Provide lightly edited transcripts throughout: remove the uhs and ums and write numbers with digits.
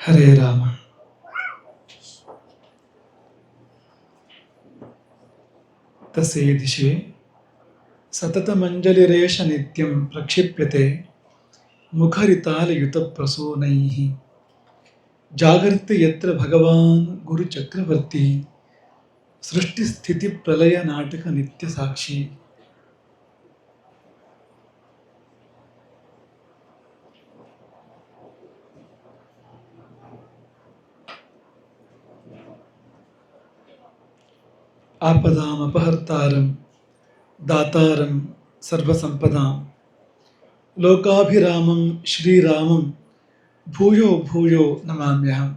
ಹರೇ ರಾಮ. ತಸೇ ದಿಶೆ ಸತತಮಂಜಲಿರೇಷ ನಿತ್ಯಂ ಪ್ರಕ್ಷಿಪ್ಯತೆ ಮುಖರಿತಾಲಯುತಪ್ರಸೂನೈಃ ಜಾಗರ್ತಿ ಯತ್ರ ಭಗವಾನ್ ಗುರುಚಕ್ರವರ್ತಿ ಸೃಷ್ಟಿಸ್ಥಿತಿಪ್ರಲಯ ನಾಟಕ ನಿತ್ಯ ಸಾಕ್ಷಿ. ಆಪದಾಮಪಹರ್ತಾರಂ ದಾತಾರಂ ಸರ್ವಸಂಪದಾಂ ಲೋಕಾಭಿರಾಮಂ ಶ್ರೀರಾಮಂ ಭೂಯೋ ಭೂಯೋ ನಮಾಮ್ಯಹಂ.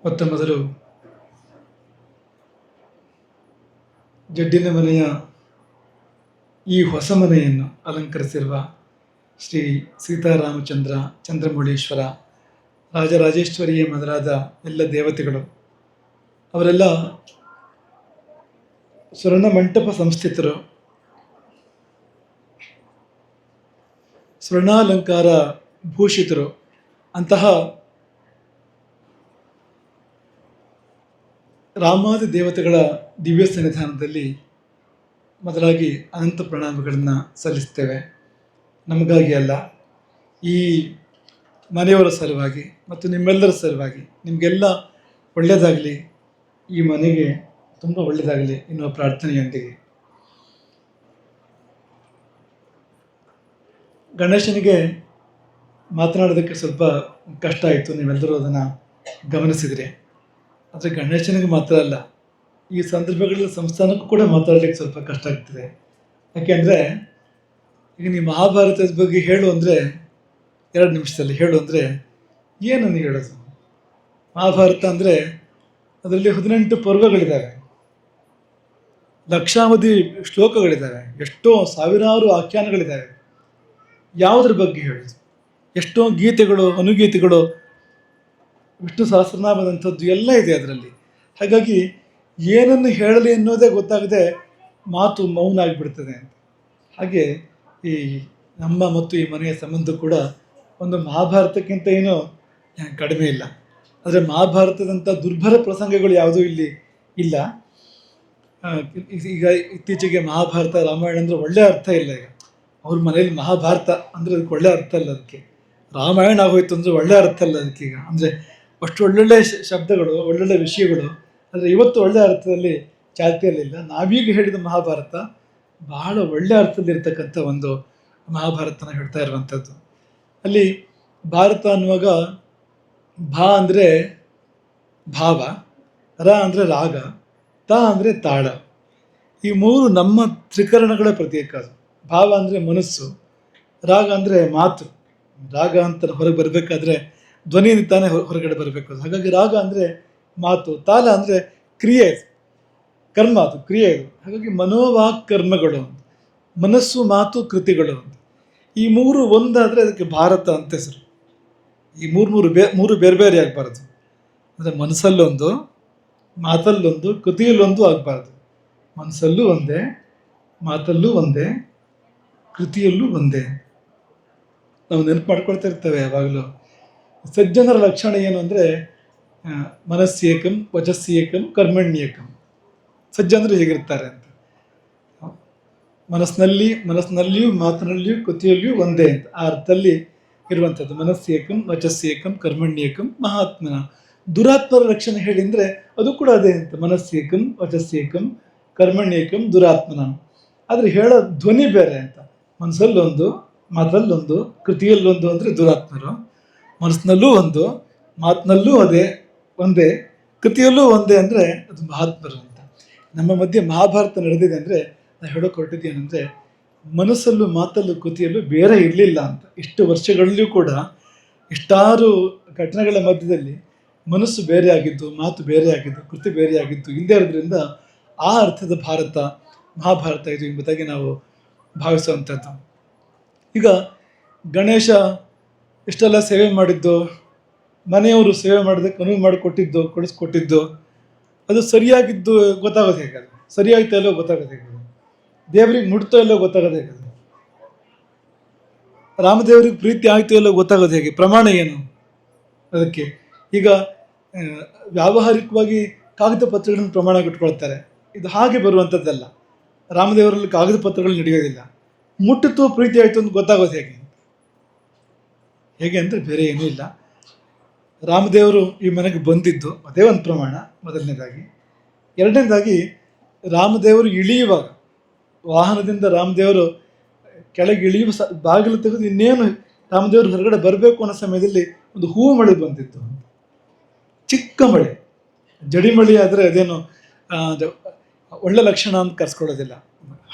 ಮೊತ್ತ ಮೊದಲು ಜಡ್ಡಿನ ಮನೆಯ ಈ ಹೊಸ ಮನೆಯನ್ನು ಅಲಂಕರಿಸಿರುವ ಶ್ರೀ ಸೀತಾರಾಮಚಂದ್ರ ಚಂದ್ರಮೌಳೀಶ್ವರ ರಾಜರಾಜೇಶ್ವರಿಯೇ ಮೊದಲಾದ ಎಲ್ಲ ದೇವತೆಗಳು ಅವರೆಲ್ಲ ಸ್ವರ್ಣ ಮಂಟಪ ಸಂಸ್ಥಿತರು, ಸ್ವರ್ಣಾಲಂಕಾರ ಭೂಷಿತರು. ಅಂತಹ ರಾಮಾದಿ ದೇವತೆಗಳ ದಿವ್ಯ ಸನ್ನಿಧಾನದಲ್ಲಿ ಮೊದಲಾಗಿ ಅನಂತ ಪ್ರಣಾಮಗಳನ್ನು ಸಲ್ಲಿಸ್ತೇವೆ. ನಮಗಾಗಿ ಅಲ್ಲ, ಈ ಮನೆಯವರ ಸಲುವಾಗಿ ಮತ್ತು ನಿಮ್ಮೆಲ್ಲರ ಸಲುವಾಗಿ ನಿಮಗೆಲ್ಲ ಒಳ್ಳೆಯದಾಗಲಿ, ಈ ಮನೆಗೆ ತುಂಬ ಒಳ್ಳೆಯದಾಗಲಿ ಎನ್ನುವ ಪ್ರಾರ್ಥನೆಯೊಂದಿಗೆ ಗಣೇಶನಿಗೆ ಮಾತನಾಡೋದಕ್ಕೆ ಸ್ವಲ್ಪ ಕಷ್ಟ ಆಯಿತು. ನೀವೆಲ್ಲರೂ ಅದನ್ನು ಗಮನಿಸಿದರೆ, ಆದರೆ ಗಣೇಶನಿಗೆ ಮಾತ್ರ ಅಲ್ಲ, ಈ ಸಂದರ್ಭಗಳಲ್ಲಿ ಸಂಸ್ಥಾನಕ್ಕೂ ಕೂಡ ಮಾತಾಡಲಿಕ್ಕೆ ಸ್ವಲ್ಪ ಕಷ್ಟ ಆಗ್ತದೆ. ಯಾಕೆಂದರೆ ಈಗ ನೀವು ಮಹಾಭಾರತದ ಬಗ್ಗೆ ಹೇಳು ಅಂದರೆ 2 ನಿಮಿಷದಲ್ಲಿ ಹೇಳು ಅಂದರೆ ಏನನ್ನು ಹೇಳೋದು? ಮಹಾಭಾರತ ಅಂದರೆ ಅದರಲ್ಲಿ 18 ಪರ್ವಗಳಿದ್ದಾವೆ, ಲಕ್ಷಾವಧಿ ಶ್ಲೋಕಗಳಿದ್ದಾವೆ, ಎಷ್ಟೋ ಸಾವಿರಾರು ಆಖ್ಯಾನಗಳಿದ್ದಾವೆ. ಯಾವುದ್ರ ಬಗ್ಗೆ ಹೇಳೋದು? ಎಷ್ಟೋ ಗೀತೆಗಳು, ಅನುಗೀತೆಗಳು, ವಿಷ್ಣು ಸಹಸ್ರನಾಮದಂಥದ್ದು ಎಲ್ಲ ಇದೆ ಅದರಲ್ಲಿ. ಹಾಗಾಗಿ ಏನನ್ನು ಹೇಳಲಿ ಅನ್ನೋದೇ ಗೊತ್ತಾಗದೆ ಮಾತು ಮೌನ ಆಗಿಬಿಡ್ತದೆ ಅಂತ. ಹಾಗೆ ಈ ನಮ್ಮ ಮತ್ತು ಈ ಮನೆಯ ಸಂಬಂಧ ಕೂಡ ಒಂದು ಮಹಾಭಾರತಕ್ಕಿಂತ ಏನೂ ಕಡಿಮೆ ಇಲ್ಲ. ಆದರೆ ಮಹಾಭಾರತದಂಥ ದುರ್ಭರ ಪ್ರಸಂಗಗಳು ಯಾವುದೂ ಇಲ್ಲಿ ಇಲ್ಲ. ಈಗ ಇತ್ತೀಚೆಗೆ ಮಹಾಭಾರತ ರಾಮಾಯಣ ಅಂದರೆ ಒಳ್ಳೆಯ ಅರ್ಥ ಇಲ್ಲ. ಈಗ ಅವ್ರ ಮನೇಲಿ ಮಹಾಭಾರತ ಅಂದರೆ ಅದಕ್ಕೆ ಒಳ್ಳೆಯ ಅರ್ಥ ಇಲ್ಲ, ಅದಕ್ಕೆ ರಾಮಾಯಣ ಆಗೋಯ್ತು ಅಂದರೆ ಒಳ್ಳೆಯ ಅರ್ಥ ಇಲ್ಲ ಅದಕ್ಕೆ. ಈಗ ಅಂದರೆ ಅಷ್ಟು ಒಳ್ಳೊಳ್ಳೆ ಶಬ್ದಗಳು, ಒಳ್ಳೊಳ್ಳೆ ವಿಷಯಗಳು, ಆದರೆ ಇವತ್ತು ಒಳ್ಳೆಯ ಅರ್ಥದಲ್ಲಿ ಚಾಲ್ತಿಯಲ್ಲಿಲ್ಲ. ನಾವೀಗ ಹೇಳಿದ ಮಹಾಭಾರತ ಬಹಳ ಒಳ್ಳೆಯ ಅರ್ಥದಲ್ಲಿರ್ತಕ್ಕಂಥ ಒಂದು ಮಹಾಭಾರತನ ಹೇಳ್ತಾ ಇರುವಂಥದ್ದು. ಅಲ್ಲಿ ಭಾರತ ಅನ್ನುವಾಗ ಭಾ ಅಂದರೆ ಭಾವ, ರ ಅಂದರೆ ರಾಗ, ತ ಅಂದರೆ ತಾಳ. ಈ 3 ನಮ್ಮ ತ್ರಿಕರಣಗಳ ಪ್ರತೀಕ. ಅದು ಭಾವ ಅಂದರೆ ಮನಸ್ಸು, ರಾಗ ಅಂದರೆ ಮಾತು. ರಾಗ ಅಂತ ಹೊರಗೆ ಬರಬೇಕಾದ್ರೆ ಧ್ವನಿಯಿಂದ ತಾನೇ ಹೊರಗಡೆ ಬರಬೇಕು. ಹಾಗಾಗಿ ರಾಗ ಅಂದರೆ ಮಾತು, ತಾಲ ಅಂದರೆ ಕ್ರಿಯೆ, ಕರ್ಮ, ಅದು ಕ್ರಿಯೆ ಇದು. ಹಾಗಾಗಿ ಮನೋವಾಕ್ ಕರ್ಮಗಳು, ಮನಸ್ಸು ಮಾತು ಕೃತಿಗಳು, ಈ 3 ಒಂದಾದರೆ ಅದಕ್ಕೆ ಭಾರತ ಅಂತ ಹೆಸರು. ಈ ಮೂರು ಬೇರೆ ಬೇರೆ ಆಗಬಾರ್ದು. ಅಂದರೆ ಮನಸ್ಸಲ್ಲೊಂದು, ಮಾತಲ್ಲೊಂದು, ಕೃತಿಯಲ್ಲೊಂದು ಆಗಬಾರ್ದು. ಮನಸ್ಸಲ್ಲೂ ಒಂದೇ, ಮಾತಲ್ಲೂ ಒಂದೇ, ಕೃತಿಯಲ್ಲೂ ಒಂದೇ. ನಾವು ನೆನಪು ಮಾಡ್ಕೊಳ್ತಾ ಇರ್ತೇವೆ ಯಾವಾಗಲೂ. ಸಜ್ಜನರ ಲಕ್ಷಣ ಏನು ಅಂದರೆ ಮನಸ್ಸೇಕಂ ವಚಸ್ಸೇಕಂ ಕರ್ಮಣ್ಯೇಕಂ. ಸಜ್ಜನರು ಹೇಗಿರ್ತಾರೆ ಅಂತ, ಮನಸ್ಸಿನಲ್ಲಿಯೂ ಮಾತಿನಲ್ಲಿಯೂ ಕೃತಿಯಲ್ಲಿಯೂ ಒಂದೇ ಅಂತ ಆ ಅರ್ಥದಲ್ಲಿ ಇರುವಂಥದ್ದು. ಮನಸ್ಸೇಕಂ ವಚಸ್ಸೇಕಂ ಕರ್ಮಣ್ಯೇಕಂ ಮಹಾತ್ಮನ. ದುರಾತ್ಮರ ಲಕ್ಷಣ ಹೇಳಿ ಅಂದರೆ ಅದು ಕೂಡ ಅದೇ ಅಂತ, ಮನಸ್ಸೇಕಂ ವಚಸ್ಸೇಕಂ ಕರ್ಮಣ್ಯೇಕಂ ದುರಾತ್ಮನ. ಆದರೆ ಹೇಳೋ ಧ್ವನಿ ಬೇರೆ ಅಂತ. ಮನಸ್ಸಲ್ಲೊಂದು, ಮಾತಲ್ಲೊಂದು, ಕೃತಿಯಲ್ಲೊಂದು ಅಂದರೆ ದುರಾತ್ಮರು. ಮನಸ್ಸಿನಲ್ಲೂ ಒಂದು, ಮಾತಿನಲ್ಲೂ ಒಂದೇ, ಕೃತಿಯಲ್ಲೂ ಒಂದೇ ಅಂದರೆ ಅದು ಮಹಾತ್ಮರು ಅಂತ. ನಮ್ಮ ಮಧ್ಯೆ ಮಹಾಭಾರತ ನಡೆದಿದೆ ಅಂದರೆ ನಾನು ಹೇಳೋಕೆ ಹೊರಟಿದ್ದೇನೆಂದರೆ, ಮನಸ್ಸಲ್ಲೂ ಮಾತಲ್ಲೂ ಕೃತಿಯಲ್ಲೂ ಬೇರೆ ಇರಲಿಲ್ಲ ಅಂತ. ಇಷ್ಟು ವರ್ಷಗಳಲ್ಲಿಯೂ ಕೂಡ ಇಷ್ಟಾರು ಘಟನೆಗಳ ಮಧ್ಯದಲ್ಲಿ ಮನಸ್ಸು ಬೇರೆ ಆಗಿದ್ದು, ಮಾತು ಬೇರೆ ಆಗಿದ್ದು, ಕೃತಿ ಬೇರೆ ಆಗಿದ್ದು ಇಲ್ಲದೇ ಇರೋದ್ರಿಂದ ಆ ಅರ್ಥದ ಭಾರತ ಮಹಾಭಾರತ ಇದು ಎಂಬುದಾಗಿ ನಾವು ಭಾವಿಸುವಂಥದ್ದು. ಈಗ ಗಣೇಶ ಇಷ್ಟೆಲ್ಲ ಸೇವೆ ಮಾಡಿದ್ದು, ಮನೆಯವರು ಸೇವೆ ಮಾಡೋದಕ್ಕೆ ಅನುವು ಮಾಡಿಕೊಟ್ಟಿದ್ದು, ಕೊಡಿಸ್ಕೊಟ್ಟಿದ್ದು, ಅದು ಸರಿಯಾಗಿದ್ದು ಗೊತ್ತಾಗೋದು ಹೇಗೆ? ಅದು ಸರಿಯಾಗ್ತಾ ಇಲ್ಲೋ ಗೊತ್ತಾಗೋದು ಹೇಗೆ? ದೇವರಿಗೆ ಮುಟ್ತೋ ಇಲ್ಲೋ ಗೊತ್ತಾಗೋದು ಹೇಗೆ? ರಾಮದೇವರಿಗೆ ಪ್ರೀತಿ ಆಯ್ತು ಇಲ್ಲೋ ಗೊತ್ತಾಗೋದು ಹೇಗೆ? ಪ್ರಮಾಣ ಏನು ಅದಕ್ಕೆ? ಈಗ ವ್ಯಾವಹಾರಿಕವಾಗಿ ಕಾಗದ ಪತ್ರಗಳನ್ನು ಪ್ರಮಾಣ ಇಟ್ಕೊಳ್ತಾರೆ. ಇದು ಹಾಗೆ ಬರುವಂಥದ್ದಲ್ಲ. ರಾಮದೇವರಲ್ಲಿ ಕಾಗದ ಪತ್ರಗಳು ನಡೆಯೋದಿಲ್ಲ. ಮುಟ್ಟಿತು ಪ್ರೀತಿ ಆಯಿತು ಅಂತ ಗೊತ್ತಾಗೋದು ಹೇಗೆ? ಹೇಗೆ ಅಂದರೆ ಬೇರೆ ಏನೂ ಇಲ್ಲ. ರಾಮದೇವರು ಈ ಮನೆಗೆ ಬಂದಿದ್ದು ಅದೇ ಒಂದು ಪ್ರಮಾಣ ಮೊದಲನೇದಾಗಿ. ಎರಡನೇದಾಗಿ ರಾಮದೇವರು ಇಳಿಯುವಾಗ, ವಾಹನದಿಂದ ರಾಮದೇವರು ಕೆಳಗೆ ಇಳಿಯುವ ಬಾಗಿಲು ತೆಗೆದು ಇನ್ನೇನು ರಾಮದೇವರು ಹೊರಗಡೆ ಬರಬೇಕು ಅನ್ನೋ ಸಮಯದಲ್ಲಿ ಒಂದು ಹೂವು ಮಳೆ ಬಂದಿತ್ತು, ಚಿಕ್ಕ ಮಳೆ. ಜಡಿ ಮಳೆ ಆದರೆ ಅದೇನು ಒಳ್ಳೆ ಲಕ್ಷಣ ಅಂತ ಕರ್ಸ್ಕೊಳ್ಳೋದಿಲ್ಲ,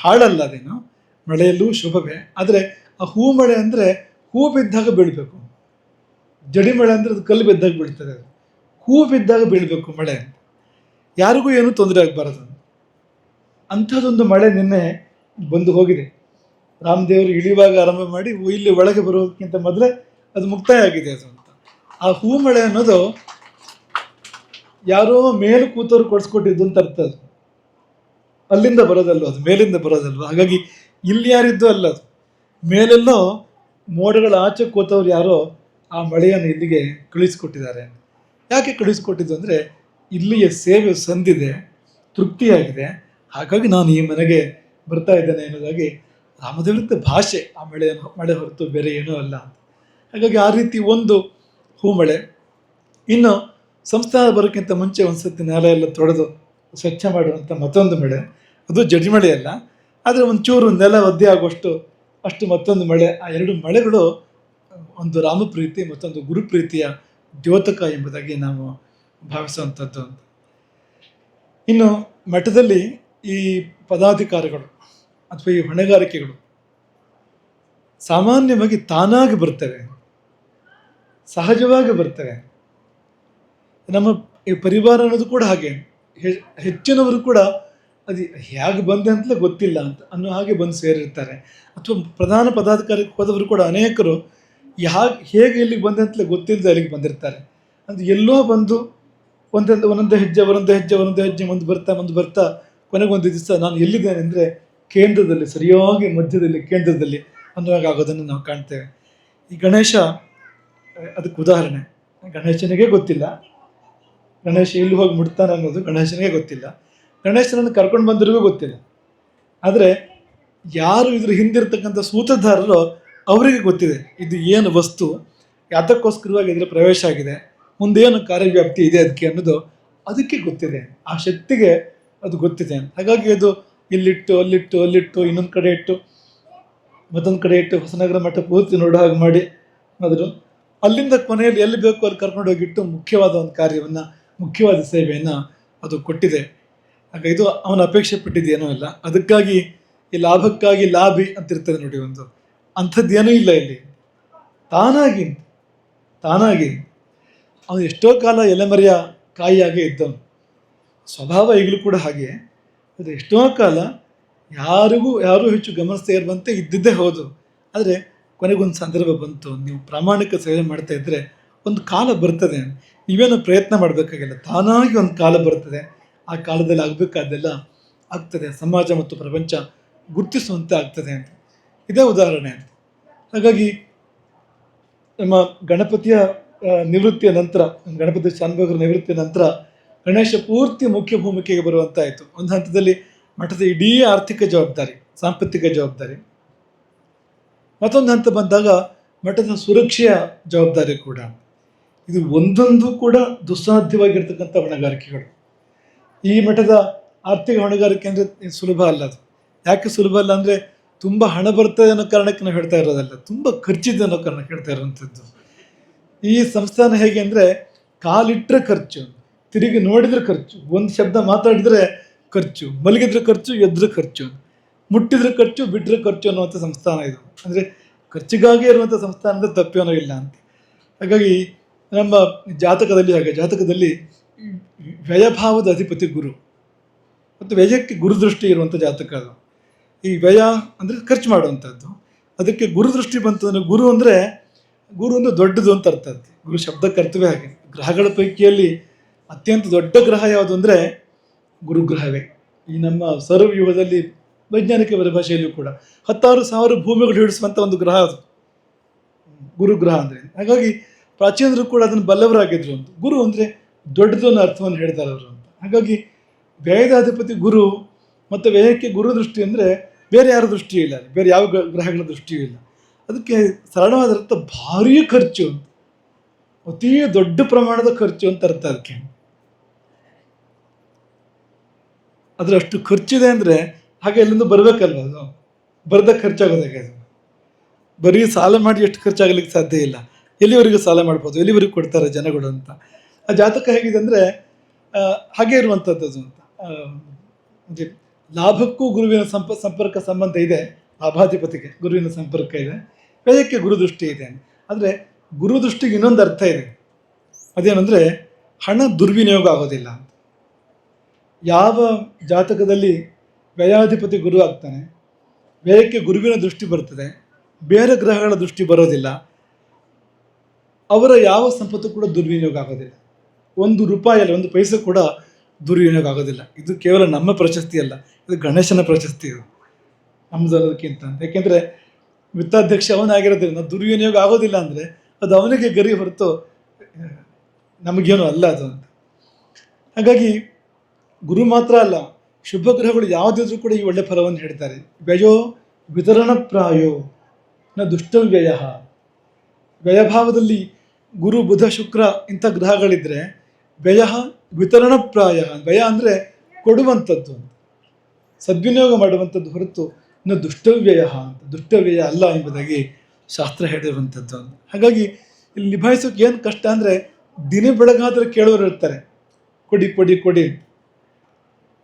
ಹಾಳಲ್ಲ ಅದೇನು, ಮಳೆಯಲ್ಲೂ ಶುಭವೇ. ಆದರೆ ಆ ಹೂ ಮಳೆ ಅಂದರೆ ಹೂ ಬಿದ್ದಾಗ ಬೀಳಬೇಕು, ಜಡಿ ಮಳೆ ಅಂದರೆ ಅದು ಕಲ್ಲು ಬಿದ್ದಾಗ ಬೀಳ್ತದೆ. ಅದು ಹೂ ಬಿದ್ದಾಗ ಬೀಳಬೇಕು ಮಳೆ ಅಂತ, ಯಾರಿಗೂ ಏನೂ ತೊಂದರೆ ಆಗಬಾರದು. ಅಂಥದ್ದೊಂದು ಮಳೆ ನಿನ್ನೆ ಬಂದು ಹೋಗಿದೆ. ರಾಮದೇವರು ಇಳಿಯುವಾಗ ಆರಂಭ ಮಾಡಿ ಇಲ್ಲಿ ಒಳಗೆ ಬರೋದಕ್ಕಿಂತ ಮೊದಲೇ ಅದು ಮುಕ್ತಾಯ ಆಗಿದೆ ಅದು ಅಂತ. ಆ ಹೂ ಮಳೆ ಅನ್ನೋದು ಯಾರೋ ಮೇಲೆ ಕೂತವ್ರು ಕೊಡಿಸ್ಕೊಟ್ಟಿದ್ದು ಅಂತ ಅರ್ಥ. ಅದು ಅಲ್ಲಿಂದ ಬರೋದಲ್ವ, ಅದು ಮೇಲಿಂದ ಬರೋದಲ್ವ. ಹಾಗಾಗಿ ಇಲ್ಲಿ ಯಾರಿದ್ದು ಅಲ್ಲ, ಅದು ಮೇಲೆಲ್ಲೋ ಮೋಡಗಳ ಆಚೆ ಕೂತವ್ರು ಯಾರೋ ಆ ಮಳೆಯನ್ನು ಇಲ್ಲಿಗೆ ಕಳಿಸ್ಕೊಟ್ಟಿದ್ದಾರೆ. ಯಾಕೆ ಕಳಿಸ್ಕೊಟ್ಟಿದ್ದು ಅಂದರೆ ಇಲ್ಲಿಯ ಸೇವೆ ಸಂದಿದೆ, ತೃಪ್ತಿಯಾಗಿದೆ, ಹಾಗಾಗಿ ನಾನು ಈ ಮನೆಗೆ ಬರ್ತಾ ಇದ್ದೇನೆ ಅನ್ನೋದಾಗಿ ರಾಮದೇವರದ್ದು ಭಾಷೆ ಆ ಮಳೆ ಹೊರತು ಬೇರೆ ಏನೂ ಅಲ್ಲ ಅಂತ. ಹಾಗಾಗಿ ಆ ರೀತಿ ಒಂದು ಹೂಮಳೆ. ಇನ್ನು ಸಂಸ್ಥಾನ ಬರೋಕ್ಕಿಂತ ಮುಂಚೆ ಒಂದು ಸರ್ತಿ ನೆಲ ಎಲ್ಲ ತೊಳೆದು ಸ್ವಚ್ಛ ಮಾಡುವಂಥ ಮತ್ತೊಂದು ಮಳೆ, ಅದು ಜಡಿ ಮಳೆ ಅಲ್ಲ, ಆದರೆ ಒಂಚೂರು ನೆಲ ಒದ್ದೆ ಆಗುವಷ್ಟು ಅಷ್ಟು ಮತ್ತೊಂದು ಮಳೆ. ಆ ಎರಡು ಮಳೆಗಳು ಒಂದು ರಾಮಪ್ರೀತಿ ಮತ್ತೊಂದು ಗುರುಪ್ರೀತಿಯ ದ್ಯೋತಕ ಎಂಬುದಾಗಿ ನಾವು ಭಾವಿಸುವಂಥದ್ದು ಅಂತ. ಇನ್ನು ಮಠದಲ್ಲಿ ಈ ಪದಾಧಿಕಾರಿಗಳು ಅಥವಾ ಈ ಹೊಣೆಗಾರಿಕೆಗಳು ಸಾಮಾನ್ಯವಾಗಿ ತಾನಾಗಿ ಬರ್ತವೆ, ಸಹಜವಾಗಿ ಬರ್ತವೆ. ನಮ್ಮ ಈ ಪರಿವಾರ ಅನ್ನೋದು ಕೂಡ ಹಾಗೆ, ಹೆಚ್ಚಿನವರು ಕೂಡ ಅದು ಹೇಗೆ ಬಂದೆ ಅಂತಲೇ ಗೊತ್ತಿಲ್ಲ ಅಂತ ಅನ್ನೋ ಹಾಗೆ ಬಂದು ಸೇರಿರ್ತಾರೆ. ಅಥವಾ ಪ್ರಧಾನ ಪದಾಧಿಕಾರಿಗೆ ಹೋದವರು ಕೂಡ ಅನೇಕರು ಹೇಗೆ ಇಲ್ಲಿಗೆ ಬಂದೆ ಅಂತಲೇ ಗೊತ್ತಿಲ್ಲದೆ ಅಲ್ಲಿಗೆ ಬಂದಿರ್ತಾರೆ. ಅಂದರೆ ಎಲ್ಲೋ ಬಂದು ಒಂದೊಂದು ಹೆಜ್ಜೆ ಮುಂದೆ ಬರ್ತಾ ಕೊನೆಗೊಂದು ದಿವಸ ನಾನು ಎಲ್ಲಿದ್ದೇನೆ ಅಂದರೆ ಕೇಂದ್ರದಲ್ಲಿ, ಸರಿಯಾಗಿ ಮಧ್ಯದಲ್ಲಿ, ಕೇಂದ್ರದಲ್ಲಿ ಅನ್ನುವಾಗ ಆಗೋದನ್ನು ನಾವು ಕಾಣ್ತೇವೆ. ಈ ಗಣೇಶ ಅದಕ್ಕೆ ಉದಾಹರಣೆ. ಗಣೇಶನಿಗೆ ಗೊತ್ತಿಲ್ಲ ಗಣೇಶ ಎಲ್ಲಿ ಹೋಗಿ ಮುಟ್ತಾನೆ ಅನ್ನೋದು, ಗಣೇಶನಿಗೆ ಗೊತ್ತಿಲ್ಲ, ಗಣೇಶನನ್ನು ಕರ್ಕೊಂಡು ಬಂದಿರಿಗೂ ಗೊತ್ತಿಲ್ಲ. ಆದರೆ ಯಾರು ಇದ್ರ ಹಿಂದಿರ್ತಕ್ಕಂಥ ಸೂತ್ರಧಾರರೋ ಅವರಿಗೆ ಗೊತ್ತಿದೆ ಇದು ಏನು ವಸ್ತು, ಯಾತಕ್ಕೋಸ್ಕರವಾಗಿ ಇದರ ಪ್ರವೇಶ ಆಗಿದೆ, ಮುಂದೇನು ಕಾರ್ಯವ್ಯಾಪ್ತಿ ಇದೆ ಅದಕ್ಕೆ ಅನ್ನೋದು ಅದಕ್ಕೆ ಗೊತ್ತಿದೆ, ಆ ಶಕ್ತಿಗೆ ಅದು ಗೊತ್ತಿದೆ. ಹಾಗಾಗಿ ಅದು ಇಲ್ಲಿಟ್ಟು ಅಲ್ಲಿಟ್ಟು ಇನ್ನೊಂದು ಕಡೆ ಇಟ್ಟು ಮತ್ತೊಂದು ಕಡೆ ಇಟ್ಟು ಹೊಸನಗರ ಮಠ ಪೂರ್ತಿ ನೋಡೋ ಹಾಗೆ ಮಾಡಿ ಆದರೂ ಅಲ್ಲಿಂದ ಕೊನೆಯಲ್ಲಿ ಎಲ್ಲಿ ಬೇಕು ಅಲ್ಲಿ ಕರ್ಕೊಂಡು ಹೋಗಿಟ್ಟು ಮುಖ್ಯವಾದ ಒಂದು ಕಾರ್ಯವನ್ನು, ಮುಖ್ಯವಾದ ಸೇವೆಯನ್ನು ಅದು ಕೊಟ್ಟಿದೆ. ಆಗ ಇದು ಅವನ ಅಪೇಕ್ಷೆ ಪಟ್ಟಿದ್ದೇನೂ ಇಲ್ಲ. ಅದಕ್ಕಾಗಿ ಈ ಲಾಭಕ್ಕಾಗಿ ಲಾಭಿ ಅಂತಿರ್ತದೆ ನೋಡಿ, ಒಂದು ಅಂಥದ್ದೇನೂ ಇಲ್ಲ ಇಲ್ಲಿ. ತಾನಾಗಿ ಅವನು ಎಷ್ಟೋ ಕಾಲ ಎಲೆಮರೆಯ ಕಾಯಿಯಾಗೇ ಇದ್ದವನು. ಸ್ವಭಾವ ಈಗಲೂ ಕೂಡ ಹಾಗೆ. ಅದು ಎಷ್ಟೋ ಕಾಲ ಯಾರೂ ಹೆಚ್ಚು ಗಮನಿಸದೇ ಇರುವಂತೆ ಇದ್ದಿದ್ದೇ ಹೌದು. ಆದರೆ ಕೊನೆಗೊಂದು ಸಂದರ್ಭ ಬಂತು, ನೀವು ಪ್ರಾಮಾಣಿಕ ಸೇವೆ ಮಾಡ್ತಾ ಇದ್ದರೆ ಒಂದು ಕಾಲ ಬರ್ತದೆ, ನೀವೇನು ಪ್ರಯತ್ನ ಮಾಡಬೇಕಾಗಿಲ್ಲ, ತಾನಾಗಿ ಒಂದು ಕಾಲ ಬರ್ತದೆ, ಆ ಕಾಲದಲ್ಲಿ ಆಗಬೇಕಾದ್ದೆಲ್ಲ ಆಗ್ತದೆ, ಸಮಾಜ ಮತ್ತು ಪ್ರಪಂಚ ಗುರುತಿಸುವಂತೆ ಆಗ್ತದೆ ಅಂತ. ಇದೇ ಉದಾಹರಣೆ ಅಂತ. ಹಾಗಾಗಿ ನಮ್ಮ ಗಣಪತಿಯ ನಿವೃತ್ತಿಯ ನಂತರ, ಗಣಪತಿ ಶಾನುಭೋಗರ ನಿವೃತ್ತಿಯ ನಂತರ ಗಣೇಶ ಪೂರ್ತಿ ಮುಖ್ಯ ಭೂಮಿಕೆಗೆ ಬರುವಂತಾಯಿತು. ಒಂದು ಹಂತದಲ್ಲಿ ಮಠದ ಇಡೀ ಆರ್ಥಿಕ ಜವಾಬ್ದಾರಿ, ಸಾಂಪತ್ತಿಕ ಜವಾಬ್ದಾರಿ, ಮತ್ತೊಂದು ಹಂತ ಬಂದಾಗ ಮಠದ ಸುರಕ್ಷೆಯ ಜವಾಬ್ದಾರಿ ಕೂಡ. ಇದು ಒಂದೊಂದು ಕೂಡ ದುಸ್ಸಾಧ್ಯವಾಗಿರ್ತಕ್ಕಂಥ ಹೊಣೆಗಾರಿಕೆಗಳು. ಈ ಮಠದ ಆರ್ಥಿಕ ಹೊಣೆಗಾರಿಕೆ ಅಂದರೆ ಸುಲಭ ಅಲ್ಲ. ಅದು ಯಾಕೆ ಸುಲಭ ಅಲ್ಲ ಅಂದರೆ ತುಂಬ ಹಣ ಬರ್ತದೆ ಅನ್ನೋ ಕಾರಣಕ್ಕೆ ನಾವು ಹೇಳ್ತಾ ಇರೋದಲ್ಲ, ತುಂಬ ಖರ್ಚಿದೆ ಅನ್ನೋ ಕಾರಣಕ್ಕೆ ಹೇಳ್ತಾ ಇರೋವಂಥದ್ದು. ಈ ಸಂಸ್ಥಾನ ಹೇಗೆ ಅಂದರೆ ಕಾಲಿಟ್ಟರೆ ಖರ್ಚು, ತಿರುಗಿ ನೋಡಿದರೆ ಖರ್ಚು, ಒಂದು ಶಬ್ದ ಮಾತಾಡಿದರೆ ಖರ್ಚು, ಮಲಗಿದ್ರೆ ಖರ್ಚು, ಎದ್ರೆ ಖರ್ಚು, ಮುಟ್ಟಿದ್ರೆ ಖರ್ಚು, ಬಿಟ್ಟರೆ ಖರ್ಚು ಅನ್ನುವಂಥ ಸಂಸ್ಥಾನ ಇದು. ಅಂದರೆ ಖರ್ಚಿಗಾಗಿ ಇರುವಂಥ ಸಂಸ್ಥಾನದ ತಪ್ಪೇನೋ ಇಲ್ಲ ಅಂತ. ಹಾಗಾಗಿ ನಮ್ಮ ಜಾತಕದಲ್ಲಿ ಜಾತಕದಲ್ಲಿ ವ್ಯಯಭಾವದ ಅಧಿಪತಿ ಗುರು ಮತ್ತು ವ್ಯಯಕ್ಕೆ ಗುರುದೃಷ್ಟಿ ಇರುವಂಥ ಜಾತಕ ಅದು. ಈ ವ್ಯಯ ಅಂದರೆ ಖರ್ಚು ಮಾಡುವಂಥದ್ದು, ಅದಕ್ಕೆ ಗುರುದೃಷ್ಟಿ ಬಂತು ಅಂದರೆ ಗುರು ಅಂದರೆ ದೊಡ್ಡದು ಅಂತ ಅರ್ಥ. ಅದಕ್ಕೆ ಗುರು ಶಬ್ದಕ್ಕೆ ಅರ್ಥವೇ ಹಾಗೆ. ಗ್ರಹಗಳ ಪೈಕಿಯಲ್ಲಿ ಅತ್ಯಂತ ದೊಡ್ಡ ಗ್ರಹ ಯಾವುದು ಅಂದರೆ ಗುರುಗ್ರಹವೇ. ಈ ನಮ್ಮ ಸೌರವ್ಯೂಹದಲ್ಲಿ ವೈಜ್ಞಾನಿಕ ಪರಿಭಾಷೆಯಲ್ಲೂ ಕೂಡ 16,000 ಭೂಮಿಗಳು ಹಿಡಿಸುವಂಥ ಒಂದು ಗ್ರಹ ಅದು ಗುರುಗ್ರಹ ಅಂದರೆ. ಹಾಗಾಗಿ ಪ್ರಾಚೀನರು ಕೂಡ ಅದನ್ನು ಬಲ್ಲವರಾಗಿದ್ರು ಅಂತ. ಗುರು ಅಂದರೆ ದೊಡ್ಡದು ಅನ್ನೋ ಅರ್ಥವನ್ನು ಹೇಳ್ತಾರೆ ಅವರು ಅಂತ. ಹಾಗಾಗಿ ವ್ಯಯದ ಅಧಿಪತಿ ಗುರು ಮತ್ತು ವ್ಯಯಕ್ಕೆ ಗುರು ದೃಷ್ಟಿ ಅಂದರೆ ಬೇರೆ ಯಾರ ದೃಷ್ಟಿಯೂ ಇಲ್ಲ, ಬೇರೆ ಯಾವ ಗ್ರಹಗಳ ದೃಷ್ಟಿಯೂ ಇಲ್ಲ. ಅದಕ್ಕೆ ಸರಳವಾದ ಅರ್ಥ ಭಾರೀ ಖರ್ಚು ಅಂತ, ಅತೀ ದೊಡ್ಡ ಪ್ರಮಾಣದ ಖರ್ಚು ಅಂತ ಅರ್ಥ. ಅದಕ್ಕೆ ಆದರೆ ಅಷ್ಟು ಖರ್ಚಿದೆ ಅಂದರೆ ಹಾಗೆ ಎಲ್ಲಿಂದ ಬರಬೇಕಲ್ವ, ಅದು ಬರದ ಖರ್ಚಾಗೋದು ಹೇಗೆ? ಅದು ಬರೀ ಸಾಲ ಮಾಡಿ ಎಷ್ಟು ಖರ್ಚಾಗಲಿಕ್ಕೆ ಸಾಧ್ಯ ಇಲ್ಲ. ಎಲ್ಲಿವರೆಗೂ ಸಾಲ ಮಾಡ್ಬೋದು, ಎಲ್ಲಿವರೆಗೂ ಕೊಡ್ತಾರೆ ಜನಗಳು ಅಂತ. ಆ ಜಾತಕ ಹೇಗಿದೆ ಅಂದರೆ ಹಾಗೆ ಇರುವಂಥದ್ದು ಅಂತ. ಅಂದರೆ ಲಾಭಕ್ಕೂ ಗುರುವಿನ ಸಂಪರ್ಕ ಸಂಬಂಧ ಇದೆ, ಲಾಭಾಧಿಪತಿಗೆ ಗುರುವಿನ ಸಂಪರ್ಕ ಇದೆ, ವ್ಯಯಕ್ಕೆ ಗುರುದೃಷ್ಟಿ ಇದೆ. ಆದರೆ ಗುರುದೃಷ್ಟಿಗೆ ಇನ್ನೊಂದು ಅರ್ಥ ಇದೆ, ಅದೇನೆಂದರೆ ಹಣ ದುರ್ವಿನಿಯೋಗ ಆಗೋದಿಲ್ಲ ಅಂತ. ಯಾವ ಜಾತಕದಲ್ಲಿ ವ್ಯಯಾಧಿಪತಿ ಗುರು ಆಗ್ತಾನೆ, ವ್ಯಯಕ್ಕೆ ಗುರುವಿನ ದೃಷ್ಟಿ ಬರ್ತದೆ, ಬೇರೆ ಗ್ರಹಗಳ ದೃಷ್ಟಿ ಬರೋದಿಲ್ಲ, ಅವರ ಯಾವ ಸಂಪತ್ತು ಕೂಡ ದುರ್ವಿನಿಯೋಗ ಆಗೋದಿಲ್ಲ. 1 ರೂಪಾಯಿಯಲ್ಲಿ 1 ಪೈಸೆ ಕೂಡ ದುರ್ವಿನಿಯೋಗ ಆಗೋದಿಲ್ಲ. ಇದು ಕೇವಲ ನಮ್ಮ ಪ್ರಶಸ್ತಿ ಅಲ್ಲ, ಇದು ಗಣೇಶನ ಪ್ರಶಸ್ತಿ. ಇದು ನಮ್ಮದು ಅನ್ನೋದಕ್ಕಿಂತ, ಯಾಕೆಂದರೆ ವಿತ್ತಾಧ್ಯಕ್ಷ ಅವನಾಗಿರೋದ್ರಿಂದ ದುರ್ವಿನಿಯೋಗ ಆಗೋದಿಲ್ಲ ಅಂದರೆ ಅದು ಅವನಿಗೆ ಗರಿ ಹೊರತು ನಮಗೇನು ಅಲ್ಲ ಅದು ಅಂತ. ಹಾಗಾಗಿ ಗುರು ಮಾತ್ರ ಅಲ್ಲ, ಶುಭ ಗ್ರಹಗಳು ಯಾವುದಿದ್ರೂ ಕೂಡ ಈ ಒಳ್ಳೆ ಫಲವನ್ನು ಹೇಳ್ತಾರೆ. ವ್ಯಯೋ ವಿತರಣ ಪ್ರಾಯೋ ನ ದುಷ್ಟವ್ಯಯ. ವ್ಯಯಭಾವದಲ್ಲಿ ಗುರು ಬುಧ ಶುಕ್ರ ಇಂಥ ಗ್ರಹಗಳಿದ್ದರೆ ವ್ಯಯ ವಿತರಣ ಪ್ರಾಯ. ವ್ಯಯ ಅಂದರೆ ಕೊಡುವಂಥದ್ದು, ಸದ್ವಿನಿಯೋಗ ಮಾಡುವಂಥದ್ದು ಹೊರತು ಇನ್ನು ದುಷ್ಟವ್ಯಯ ಅಂತ ದುಷ್ಟವ್ಯಯ ಅಲ್ಲ ಎಂಬುದಾಗಿ ಶಾಸ್ತ್ರ ಹೇಳಿರುವಂಥದ್ದು. ಹಾಗಾಗಿ ಇಲ್ಲಿ ನಿಭಾಯಿಸೋಕೆ ಏನು ಕಷ್ಟ ಅಂದರೆ ದಿನ ಬೆಳಗಾದ್ರೆ ಕೇಳೋರು ಇರ್ತಾರೆ, ಕೊಡಿ ಕೊಡಿ ಕೊಡಿ.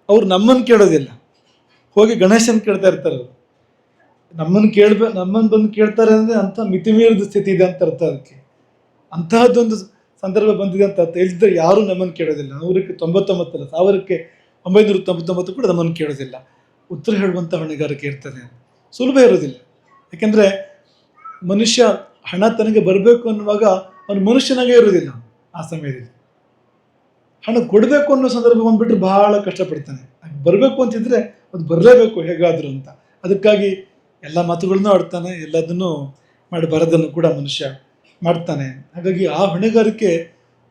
ಅವ್ರು ನಮ್ಮನ್ನು ಕೇಳೋದಿಲ್ಲ, ಹೋಗಿ ಗಣೇಶನ ಕೇಳ್ತಾ ಇರ್ತಾರೆ. ಅವರು ನಮ್ಮನ್ನು ಬಂದು ಕೇಳ್ತಾರೆ ಅಂದರೆ ಅಂಥ ಮಿತಿಮೀರಿದ ಸ್ಥಿತಿ ಇದೆ ಅಂತ ಅರ್ಥ. ಅದಕ್ಕೆ ಅಂತಹದ್ದೊಂದು ಸಂದರ್ಭ ಬಂದಿದೆ ಅಂತ ಅರ್ಥ. ಇಲ್ಲದ್ರೆ ಯಾರೂ ನಮ್ಮನ್ನು ಕೇಳೋದಿಲ್ಲ. 199 ಅಲ್ಲ, 1999 ಕೂಡ ನಮ್ಮನ್ನು ಕೇಳೋದಿಲ್ಲ. ಉತ್ತರ ಹೇಳುವಂಥ ಹೊಣೆಗಾರಿಕೆ ಇರ್ತದೆ, ಸುಲಭ ಇರೋದಿಲ್ಲ. ಯಾಕೆಂದರೆ ಮನುಷ್ಯ ಹಣ ತನಗೆ ಬರಬೇಕು ಅನ್ನುವಾಗ ಅವನು ಮನುಷ್ಯನಾಗೇ ಇರೋದಿಲ್ಲ. ಆ ಸಮಯದಲ್ಲಿ ಹಣ ಕೊಡಬೇಕು ಅನ್ನೋ ಸಂದರ್ಭ ಬಂದುಬಿಟ್ರೆ ಬಹಳ ಕಷ್ಟಪಡ್ತಾನೆ. ಬರಬೇಕು ಅಂತಿದ್ರೆ ಅದು ಬರಲೇಬೇಕು ಹೇಗಾದರೂ ಅಂತ. ಅದಕ್ಕಾಗಿ ಎಲ್ಲ ಮಾತುಗಳನ್ನೂ ಆಡ್ತಾನೆ, ಎಲ್ಲದನ್ನೂ ಮಾಡಿ ಬರೋದನ್ನು ಕೂಡ ಮನುಷ್ಯ ಮಾಡ್ತಾನೆ. ಹಾಗಾಗಿ ಆ ಹೊಣೆಗಾರಿಕೆ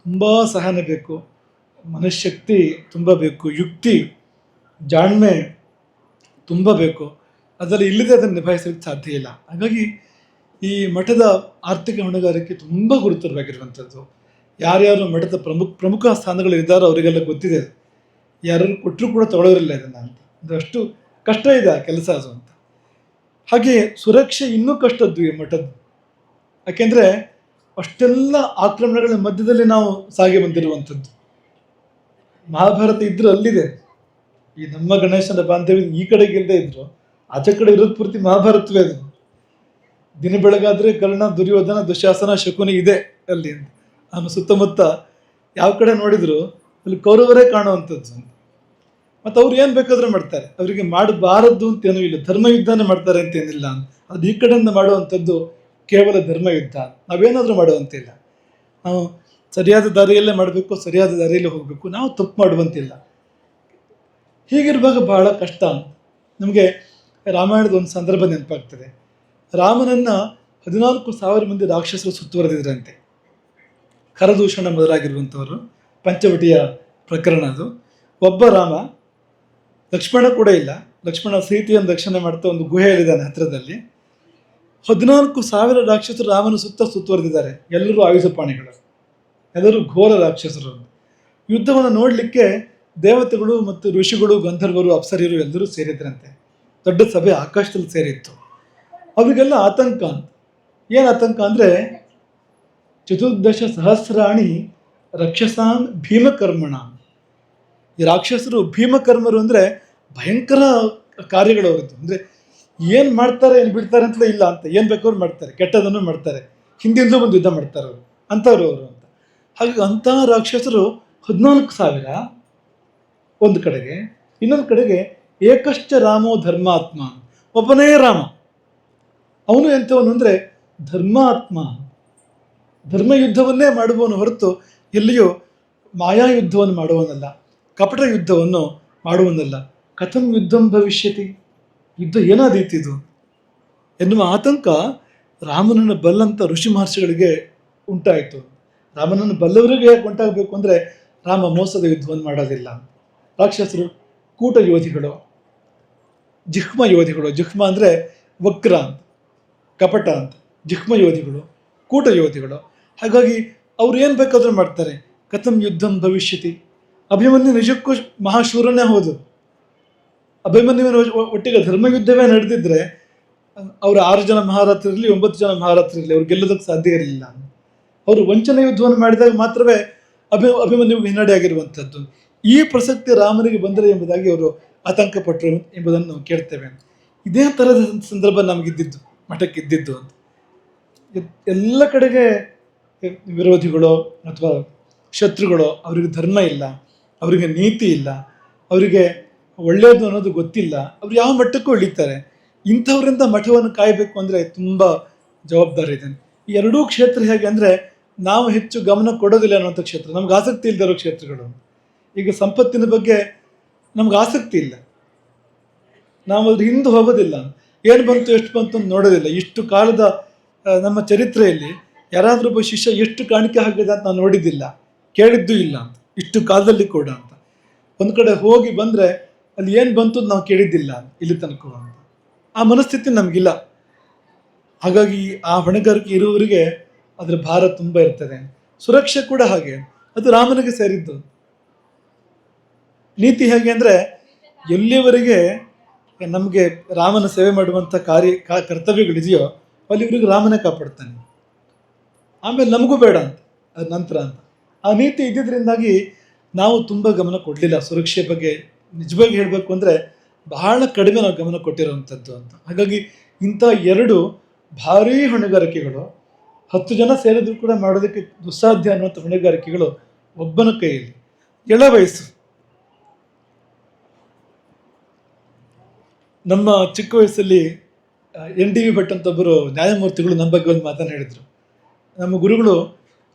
ತುಂಬ ಸಹನೆ ಬೇಕು, ಮನಃಶಕ್ತಿ ತುಂಬ ಬೇಕು, ಯುಕ್ತಿ ಜಾಣ್ಮೆ ತುಂಬ ಬೇಕು. ಅದರಲ್ಲಿ ಇಲ್ಲದೆ ಅದನ್ನು ನಿಭಾಯಿಸಲಿಕ್ಕೆ ಸಾಧ್ಯ ಇಲ್ಲ. ಹಾಗಾಗಿ ಈ ಮಠದ ಆರ್ಥಿಕ ಹೊಣೆಗಾರಿಕೆ ತುಂಬ ಗುರುತರವಾಗಿರುವಂಥದ್ದು. ಯಾರ್ಯಾರು ಮಠದ ಪ್ರಮುಖ ಸ್ಥಾನಗಳು ಇದ್ದಾರೋ ಅವರಿಗೆಲ್ಲ ಗೊತ್ತಿದೆ. ಯಾರು ಕೊಟ್ಟರು ಕೂಡ ತಗೊಳ್ಳೋರಿಲ್ಲ ಇದನ್ನು ಅಂತ. ಅಷ್ಟು ಕಷ್ಟ ಇದೆ ಆ ಕೆಲಸ ಅದು ಅಂತ. ಹಾಗೆ ಸುರಕ್ಷೆ ಇನ್ನೂ ಕಷ್ಟದ್ದು ಈ ಮಠದ್ದು. ಯಾಕೆಂದರೆ ಅಷ್ಟೆಲ್ಲ ಆಕ್ರಮಣಗಳ ಮಧ್ಯದಲ್ಲಿ ನಾವು ಸಾಗಿ ಬಂದಿರುವಂಥದ್ದು. ಮಹಾಭಾರತ ಇದ್ರೂ ಅಲ್ಲಿದೆ. ಈ ನಮ್ಮ ಗಣೇಶನ ಬಾಂಧವ್ಯ ಈ ಕಡೆಗೆ ಇಲ್ಲದೆ ಇದ್ರು ಆಚೆ ಕಡೆ ಇರೋದು ಪೂರ್ತಿ ಮಹಾಭಾರತವೇ. ಅದು ದಿನ ಬೆಳಗಾದ್ರೆ ಕರ್ಣ, ದುರ್ಯೋಧನ, ದುಶಾಸನ, ಶಕುನಿ ಇದೆ ಅಲ್ಲಿ. ನಮ್ಮ ಸುತ್ತಮುತ್ತ ಯಾವ ಕಡೆ ನೋಡಿದ್ರು ಅಲ್ಲಿ ಕೌರವರೇ ಕಾಣುವಂಥದ್ದು. ಮತ್ತು ಅವ್ರು ಏನು ಬೇಕಾದರೂ ಮಾಡ್ತಾರೆ, ಅವರಿಗೆ ಮಾಡಬಾರದ್ದು ಅಂತೇನೂ ಇಲ್ಲ. ಧರ್ಮಯುದ್ಧನೇ ಮಾಡ್ತಾರೆ ಅಂತೇನಿಲ್ಲ. ಅದು ಈ ಕಡೆಯಿಂದ ಮಾಡುವಂಥದ್ದು ಕೇವಲ ಧರ್ಮಯುದ್ಧ. ನಾವೇನಾದರೂ ಮಾಡುವಂತಿಲ್ಲ. ನಾವು ಸರಿಯಾದ ದಾರಿಯಲ್ಲೇ ಮಾಡಬೇಕು, ಸರಿಯಾದ ದಾರಿಯಲ್ಲೇ ಹೋಗಬೇಕು, ನಾವು ತಪ್ಪು ಮಾಡುವಂತಿಲ್ಲ. ಹೀಗಿರುವಾಗ ಬಹಳ ಕಷ್ಟ. ನಮಗೆ ರಾಮಾಯಣದ ಒಂದು ಸಂದರ್ಭ ನೆನಪಾಗ್ತದೆ. ರಾಮನನ್ನು 14,000 ಮಂದಿ ರಾಕ್ಷಸರು ಸುತ್ತುವರೆದಿದ್ರಂತೆ. ಖರದೂಷಣ ಮೊದಲಾಗಿರುವಂಥವರು, ಪಂಚವಟಿಯ ಪ್ರಕರಣ ಅದು. ಒಬ್ಬ ರಾಮ, ಲಕ್ಷ್ಮಣ ಕೂಡ ಇಲ್ಲ. ಲಕ್ಷ್ಮಣ ಸೀತೆಯನ್ನು ರಕ್ಷಣೆ ಮಾಡ್ತಾ ಒಂದು ಗುಹೆಯಲ್ಲಿದ್ದಾನೆ ಹತ್ತಿರದಲ್ಲಿ. 14,000 ರಾಕ್ಷಸರು ರಾಮನ ಸುತ್ತುವರೆದಿದ್ದಾರೆ. ಎಲ್ಲರೂ ಆಯುಧಪಾಣಿಗಳು, ಎಲ್ಲರೂ ಘೋರ ರಾಕ್ಷಸರು. ಯುದ್ಧವನ್ನು ನೋಡಲಿಕ್ಕೆ ದೇವತೆಗಳು ಮತ್ತು ಋಷಿಗಳು, ಗಂಧರ್ವರು, ಅಪ್ಸರಿಯರು ಎಲ್ಲರೂ ಸೇರಿದ್ರಂತೆ. ದೊಡ್ಡ ಸಭೆ ಆಕಾಶದಲ್ಲಿ ಸೇರಿತ್ತು. ಅವರಿಗೆಲ್ಲ ಆತಂಕ. ಏನು ಆತಂಕ ಅಂದರೆ 14 ಸಹಸ್ರಾಣಿ ರಕ್ಷಸಾನ್ ಭೀಮಕರ್ಮಣ. ಈ ರಾಕ್ಷಸರು ಭೀಮಕರ್ಮರು ಅಂದರೆ ಭಯಂಕರ ಕಾರ್ಯಗಳವರದ್ದು. ಅಂದರೆ ಏನು ಮಾಡ್ತಾರೆ ಏನು ಬಿಡ್ತಾರೆ ಅಂತಲೇ ಇಲ್ಲ ಅಂತ. ಏನು ಬೇಕಾದ್ರೂ ಮಾಡ್ತಾರೆ, ಕೆಟ್ಟದನ್ನು ಮಾಡ್ತಾರೆ, ಹಿಂದಿಂದಲೂ ಒಂದು ಯುದ್ಧ ಮಾಡ್ತಾರೆ ಅವರು. ಅಂಥವ್ರು ಅವರು ಅಂತ. ಹಾಗಾಗಿ ಅಂತಹ ರಾಕ್ಷಸರು 14,000 ಒಂದು ಕಡೆಗೆ, ಇನ್ನೊಂದು ಕಡೆಗೆ ಏಕಶ್ಚ ರಾಮೋ ಧರ್ಮಾತ್ಮ, ಒಬ್ಬನೇ ರಾಮ. ಅವನು ಎಂಥವನು ಅಂದರೆ ಧರ್ಮಾತ್ಮ, ಧರ್ಮಯುದ್ಧವನ್ನೇ ಮಾಡುವವನು ಹೊರತು ಎಲ್ಲಿಯೂ ಮಾಯಾ ಯುದ್ಧವನ್ನು ಮಾಡುವನಲ್ಲ, ಕಪಟ ಯುದ್ಧವನ್ನು ಮಾಡುವನಲ್ಲ. ಕಥಂ ಯುದ್ಧಂ ಭವಿಷ್ಯತಿ, ಯುದ್ಧ ಏನಾದೀತಿದು ಎನ್ನುವ ಆತಂಕ ರಾಮನನ್ನು ಬಲ್ಲಂಥ ಋಷಿ ಮಹರ್ಷಿಗಳಿಗೆ ಉಂಟಾಯಿತು. ರಾಮನನ್ನು ಬಲ್ಲವರಿಗೆ ಯಾಕೆ ಉಂಟಾಗಬೇಕು ಅಂದರೆ ರಾಮ ಮೋಸದ ಯುದ್ಧವನ್ನು ಮಾಡೋದಿಲ್ಲ. ರಾಕ್ಷಸರು ಕೂಟ ಯೋಧಿಗಳು, ಜಿಹ್ಮ ಯೋಧಿಗಳು. ಜಿಹ್ಮ ಅಂದರೆ ವಕ್ರ ಅಂತ, ಕಪಟ ಅಂತ. ಜಿಹ್ಮ ಯೋಧಿಗಳು, ಕೂಟ ಯೋಧಿಗಳು. ಹಾಗಾಗಿ ಅವ್ರು ಏನು ಬೇಕಾದರೂ ಮಾಡ್ತಾರೆ. ಕಥಂ ಯುದ್ಧಂ ಭವಿಷ್ಯತಿ. ಅಭಿಮನ್ಯು ನಿಜಕ್ಕೂ ಮಹಾಶೂರನೇ ಹೌದು. ಅಭಿಮನ್ಯುವಿನ ಒಟ್ಟಿಗೆ ಧರ್ಮಯುದ್ಧವೇ ನಡೆದಿದ್ರೆ ಅವರು 6 ಜನ ಮಹಾರಥರಿರಲಿ, 9 ಜನ ಮಹಾರಥರಿರಲಿ, ಅವ್ರು ಗೆಲ್ಲೋದಕ್ಕೆ ಸಾಧ್ಯ ಇರಲಿಲ್ಲ. ಅವರು ವಂಚನೆ ಯುದ್ಧವನ್ನು ಮಾಡಿದಾಗ ಮಾತ್ರವೇ ಅಭಿಮನ್ಯುವಿಗೆ ಹಿನ್ನಡೆ ಆಗಿರುವಂಥದ್ದು. ಈ ಪ್ರಸಕ್ತಿ ರಾಮನಿಗೆ ಬಂದರೆ ಎಂಬುದಾಗಿ ಅವರು ಆತಂಕಪಟ್ಟರು ಎಂಬುದನ್ನು ನಾವು ಕೇಳ್ತೇವೆ. ಇದೇ ಥರದ ಸಂದರ್ಭ ನಮಗಿದ್ದಿದ್ದು, ಮಠಕ್ಕಿದ್ದಿದ್ದು ಅಂತ. ಎಲ್ಲ ಕಡೆಗೆ ವಿರೋಧಿಗಳು ಅಥವಾ ಶತ್ರುಗಳು, ಅವರಿಗೆ ಧರ್ಮ ಇಲ್ಲ, ಅವರಿಗೆ ನೀತಿ ಇಲ್ಲ, ಅವರಿಗೆ ಒಳ್ಳೆಯದು ಅನ್ನೋದು ಗೊತ್ತಿಲ್ಲ, ಅವ್ರು ಯಾವ ಮಟ್ಟಕ್ಕೂ ಇಳಿತಾರೆ. ಇಂಥವರಿಂದ ಮಠವನ್ನು ಕಾಯಬೇಕು ಅಂದರೆ ತುಂಬ ಜವಾಬ್ದಾರಿ ಇದೆ. ಈ ಎರಡೂ ಕ್ಷೇತ್ರ ಹೇಗೆ ಅಂದರೆ ನಾವು ಹೆಚ್ಚು ಗಮನ ಕೊಡೋದಿಲ್ಲ ಅನ್ನುವಂಥ ಕ್ಷೇತ್ರ, ನಮ್ಗೆ ಆಸಕ್ತಿ ಇಲ್ಲದಿರೋ ಕ್ಷೇತ್ರಗಳು. ಈಗ ಸಂಪತ್ತಿನ ಬಗ್ಗೆ ನಮ್ಗೆ ಆಸಕ್ತಿ ಇಲ್ಲ, ನಾವು ಅದ್ರ ಹಿಂದೆ ಹೋಗೋದಿಲ್ಲ, ಏನು ಬಂತು ಎಷ್ಟು ಬಂತು ಅಂತ ನೋಡೋದಿಲ್ಲ. ಇಷ್ಟು ಕಾಲದ ನಮ್ಮ ಚರಿತ್ರೆಯಲ್ಲಿ ಯಾರಾದರೂ ಒಬ್ಬ ಶಿಷ್ಯ ಎಷ್ಟು ಕಾಣಿಕೆ ಹಾಕಿದೆ ಅಂತ ನಾವು ನೋಡಿದ್ದಿಲ್ಲ, ಕೇಳಿದ್ದೂ ಇಲ್ಲ ಅಂತ, ಇಷ್ಟು ಕಾಲದಲ್ಲಿ ಕೂಡ ಅಂತ. ಒಂದು ಕಡೆ ಹೋಗಿ ಬಂದರೆ ಅಲ್ಲಿ ಏನು ಬಂತು ನಾವು ಕೇಳಿದ್ದಿಲ್ಲ ಇಲ್ಲಿ ತನಕ ಅಂತ. ಆ ಮನಸ್ಥಿತಿ ನಮಗಿಲ್ಲ. ಹಾಗಾಗಿ ಆ ಹೊಣೆಗಾರಿಕೆ ಇರುವವರಿಗೆ ಅದರ ಭಾರ ತುಂಬ ಇರ್ತದೆ. ಸುರಕ್ಷೆ ಕೂಡ ಹಾಗೆ, ಅದು ರಾಮನಿಗೆ ಸೇರಿದ್ದು. ನೀತಿ ಹೇಗೆ ಅಂದರೆ ಎಲ್ಲಿವರೆಗೆ ನಮಗೆ ರಾಮನ ಸೇವೆ ಮಾಡುವಂಥ ಕರ್ತವ್ಯಗಳಿದೆಯೋ ಅಲ್ಲಿವರೆಗೂ ರಾಮನೇ ಕಾಪಾಡ್ತಾನೆ, ಆಮೇಲೆ ನಮಗೂ ಬೇಡ ಅಂತ ಅದ ನಂತರ ಅಂತ. ಆ ನೀತಿ ಇದ್ದಿದ್ದರಿಂದಾಗಿ ನಾವು ತುಂಬ ಗಮನ ಕೊಡಲಿಲ್ಲ ಸುರಕ್ಷೆ ಬಗ್ಗೆ. ನಿಜವಾಗಿ ಹೇಳಬೇಕು ಅಂದರೆ ಬಹಳ ಕಡಿಮೆ ನಾವು ಗಮನ ಕೊಟ್ಟಿರೋವಂಥದ್ದು ಅಂತ. ಹಾಗಾಗಿ ಇಂಥ 2 ಭಾರೀ ಹೊಣೆಗಾರಿಕೆಗಳು 10 ಜನ ಸೇರಿದ್ರು ಕೂಡ ಮಾಡೋದಕ್ಕೆ ದುಸ್ಸಾಧ್ಯ ಅನ್ನುವಂಥ ಹೊಣೆಗಾರಿಕೆಗಳು ಒಬ್ಬನ ಕೈಯಲ್ಲಿ. ಎಳ ವಯಸ್ಸು. ನಮ್ಮ ಚಿಕ್ಕ ವಯಸ್ಸಲ್ಲಿ NDV ಭಟ್ ಅಂತ ಒಬ್ಬರು ನ್ಯಾಯಮೂರ್ತಿಗಳು ನಮ್ಮ ಬಗ್ಗೆ ಒಂದು ಮಾತನ್ನು ಹೇಳಿದರು. ನಮ್ಮ ಗುರುಗಳು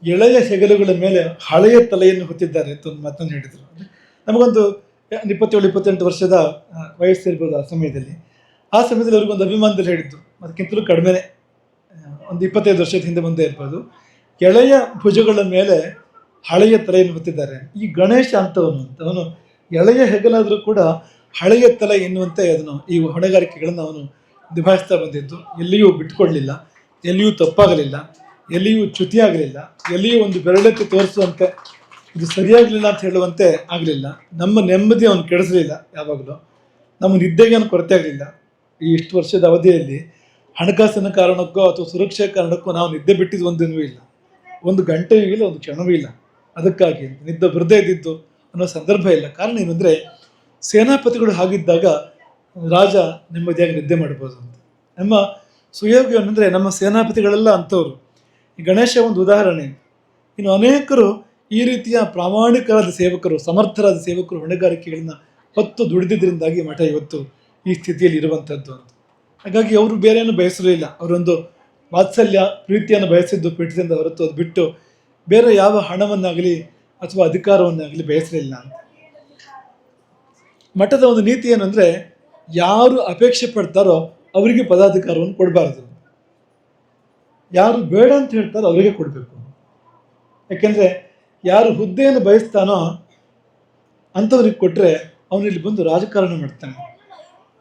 ಎಳೆಯ ಹೆಗಲುಗಳ ಮೇಲೆ ಹಳೆಯ ತಲೆಯನ್ನು ಹೊತ್ತಿದ್ದಾರೆ ಅಂತ ಒಂದು ಮಾತನ್ನು ಹೇಳಿದರು. ನಮಗೊಂದು 27-28 ವರ್ಷದ ವಯಸ್ಸಿರ್ಬೋದು ಆ ಸಮಯದಲ್ಲಿ. ಆ ಸಮಯದಲ್ಲಿ ಅವ್ರಿಗೊಂದು ಅಭಿಮಾನದಲ್ಲಿ ಹೇಳಿದ್ದು, ಅದಕ್ಕಿಂತಲೂ ಕಡಿಮೆನೇ, ಒಂದು 25 ವರ್ಷದ ಹಿಂದೆ ಮುಂದೆ ಇರ್ಬೋದು. ಎಳೆಯ ಭುಜಗಳ ಮೇಲೆ ಹಳೆಯ ತಲೆಯನ್ನು ಹೊತ್ತಿದ್ದಾರೆ. ಈ ಗಣೇಶ ಅಂತವನು ಅಂತ, ಅವನು ಎಳೆಯ ಹೆಗಲಾದರೂ ಕೂಡ ಹಳೆಯ ತಲೆ ಎನ್ನುವಂತೆ ಅದನ್ನು ಈ ಹೊಣೆಗಾರಿಕೆಗಳನ್ನು ಅವನು ನಿಭಾಯಿಸ್ತಾ ಬಂದಿದ್ದು. ಎಲ್ಲಿಯೂ ಬಿಟ್ಕೊಡ್ಲಿಲ್ಲ, ಎಲ್ಲಿಯೂ ತಪ್ಪಾಗಲಿಲ್ಲ, ಎಲ್ಲಿಯೂ ಚ್ಯುತಿಯಾಗಲಿಲ್ಲ, ಎಲ್ಲಿಯೂ ಒಂದು ಬೆರಳೆತ್ತಿ ತೋರಿಸುವಂತೆ ಇದು ಸರಿಯಾಗಲಿಲ್ಲ ಅಂತ ಹೇಳುವಂತೆ ಆಗಲಿಲ್ಲ. ನಮ್ಮ ನೆಮ್ಮದಿ ಅವನು ಕೆಡಿಸಲಿಲ್ಲ, ಯಾವಾಗಲೂ ನಮ್ಮ ನಿದ್ದೆಗೇನು ಕೊರತೆ ಆಗಲಿಲ್ಲ. ಈ ಇಷ್ಟು ವರ್ಷದ ಅವಧಿಯಲ್ಲಿ ಹಣಕಾಸಿನ ಕಾರಣಕ್ಕೋ ಅಥವಾ ಸುರಕ್ಷೆ ಕಾರಣಕ್ಕೋ ನಾವು ನಿದ್ದೆ ಬಿಟ್ಟಿದ್ದು ಒಂದಿನವೂ ಇಲ್ಲ, ಒಂದು ಗಂಟೆಯೂ ಇಲ್ಲ, ಒಂದು ಕ್ಷಣವೂ ಇಲ್ಲ. ಅದಕ್ಕಾಗಿ ನಿದ್ದೆ ಬರದೇ ಇದ್ದಿದ್ದು ಅನ್ನೋ ಸಂದರ್ಭ ಇಲ್ಲ. ಕಾರಣ ಏನಂದರೆ ಸೇನಾಪತಿಗಳು ಹಾಗಿದ್ದಾಗ ರಾಜ ನೆಮ್ಮದಿಯಾಗಿ ನಿದ್ದೆ ಮಾಡ್ಬೋದು ಅಂತ. ನಮ್ಮ ಸುಯೋಗಿ ಅಂದರೆ ನಮ್ಮ ಸೇನಾಪತಿಗಳೆಲ್ಲ ಅಂಥವ್ರು. ಈ ಗಣೇಶ ಒಂದು ಉದಾಹರಣೆ. ಇನ್ನು ಅನೇಕರು ಈ ರೀತಿಯ ಪ್ರಾಮಾಣಿಕರಾದ ಸೇವಕರು, ಸಮರ್ಥರಾದ ಸೇವಕರು ಹೊಣೆಗಾರಿಕೆಗಳನ್ನ ಹೊತ್ತು ದುಡಿದಿದ್ದರಿಂದಾಗಿ ಮಠ ಇವತ್ತು ಈ ಸ್ಥಿತಿಯಲ್ಲಿ ಇರುವಂಥದ್ದು ಅಂತ. ಹಾಗಾಗಿ ಅವರು ಬೇರೇನು ಬಯಸಲಿಲ್ಲ, ಅವರೊಂದು ವಾತ್ಸಲ್ಯ ಪ್ರೀತಿಯನ್ನು ಬಯಸಿದ್ದು ಪೀಠದಿಂದ ಹೊರತು ಅದು ಬಿಟ್ಟು ಬೇರೆ ಯಾವ ಹಣವನ್ನಾಗಲಿ ಅಥವಾ ಅಧಿಕಾರವನ್ನಾಗಲಿ ಬಯಸಲಿಲ್ಲ ಅಂತ. ಮಠದ ಒಂದು ನೀತಿ ಏನಂದರೆ ಯಾರು ಅಪೇಕ್ಷೆ ಪಡ್ತಾರೋ ಅವರಿಗೆ ಪದಾಧಿಕಾರವನ್ನು ಕೊಡಬಾರ್ದು, ಯಾರು ಬೇಡ ಅಂತ ಹೇಳ್ತಾರೋ ಅವರಿಗೆ ಕೊಡಬೇಕು. ಯಾಕೆಂದರೆ ಯಾರು ಹುದ್ದೆಯನ್ನು ಬಯಸ್ತಾನೋ ಅಂಥವ್ರಿಗೆ ಕೊಟ್ಟರೆ ಅವನಿಲ್ಲಿ ಬಂದು ರಾಜಕಾರಣ ಮಾಡ್ತಾನೆ,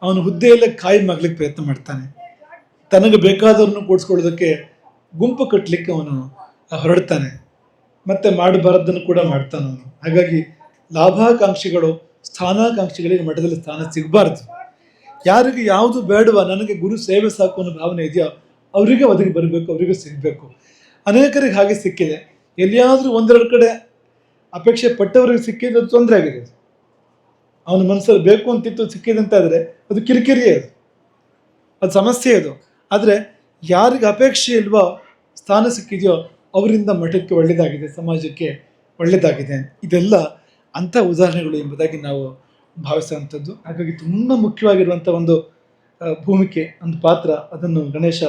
ಅವನು ಹುದ್ದೆಯಲ್ಲೇ ಕಾಯಿ ಮಾಡ್ಲಿಕ್ಕೆ ಪ್ರಯತ್ನ ಮಾಡ್ತಾನೆ, ತನಗೆ ಬೇಕಾದವ್ರನ್ನು ಕೂಡಿಸ್ಕೊಳ್ಳೋದಕ್ಕೆ ಗುಂಪು ಕಟ್ಟಲಿಕ್ಕೆ ಅವನು ಹೊರಡ್ತಾನೆ, ಮತ್ತು ಮಾಡಬಾರದನ್ನು ಕೂಡ ಮಾಡ್ತಾನೆ ಅವನು. ಹಾಗಾಗಿ ಲಾಭಾಕಾಂಕ್ಷಿಗಳು, ಸ್ಥಾನಾಕಾಂಕ್ಷಿಗಳಿಗೆ ಮಠದಲ್ಲಿ ಸ್ಥಾನ ಸಿಗಬಾರ್ದು. ಯಾರಿಗೆ ಯಾವುದು ಬೇಡವ, ನನಗೆ ಗುರು ಸೇವೆ ಸಾಕು ಅನ್ನೋ ಭಾವನೆ ಇದೆಯೋ ಅವರಿಗೆ ಒದಗಿ ಬರಬೇಕು, ಅವರಿಗೆ ಸಿಗಬೇಕು. ಅನೇಕರಿಗೆ ಹಾಗೆ ಸಿಕ್ಕಿದೆ. ಎಲ್ಲಿಯಾದರೂ 1-2 ಕಡೆ ಅಪೇಕ್ಷೆ ಪಟ್ಟವರಿಗೆ ಸಿಕ್ಕಿದ್ದು ತೊಂದರೆ ಆಗಿದೆ. ಅವನ ಮನಸ್ಸಲ್ಲಿ ಬೇಕು ಅಂತಿತ್ತು ಸಿಕ್ಕಿದೆ ಅಂತ ಆದರೆ ಅದು ಕಿರಿಕಿರಿಯೇ, ಅದು ಸಮಸ್ಯೆ ಅದು. ಆದರೆ ಯಾರಿಗೆ ಅಪೇಕ್ಷೆ ಇಲ್ವೋ ಸ್ಥಾನ ಸಿಕ್ಕಿದೆಯೋ ಅವರಿಂದ ಮಠಕ್ಕೆ ಒಳ್ಳೆಯದಾಗಿದೆ, ಸಮಾಜಕ್ಕೆ ಒಳ್ಳೆಯದಾಗಿದೆ. ಇದೆಲ್ಲ ಅಂಥ ಉದಾಹರಣೆಗಳು ಎಂಬುದಾಗಿ ನಾವು ಭಾವಿಸುವಂಥದ್ದು. ಹಾಗಾಗಿ ತುಂಬ ಮುಖ್ಯವಾಗಿರುವಂಥ ಒಂದು ಭೂಮಿಕೆ, ಒಂದು ಪಾತ್ರ, ಅದನ್ನು ಗಣೇಶ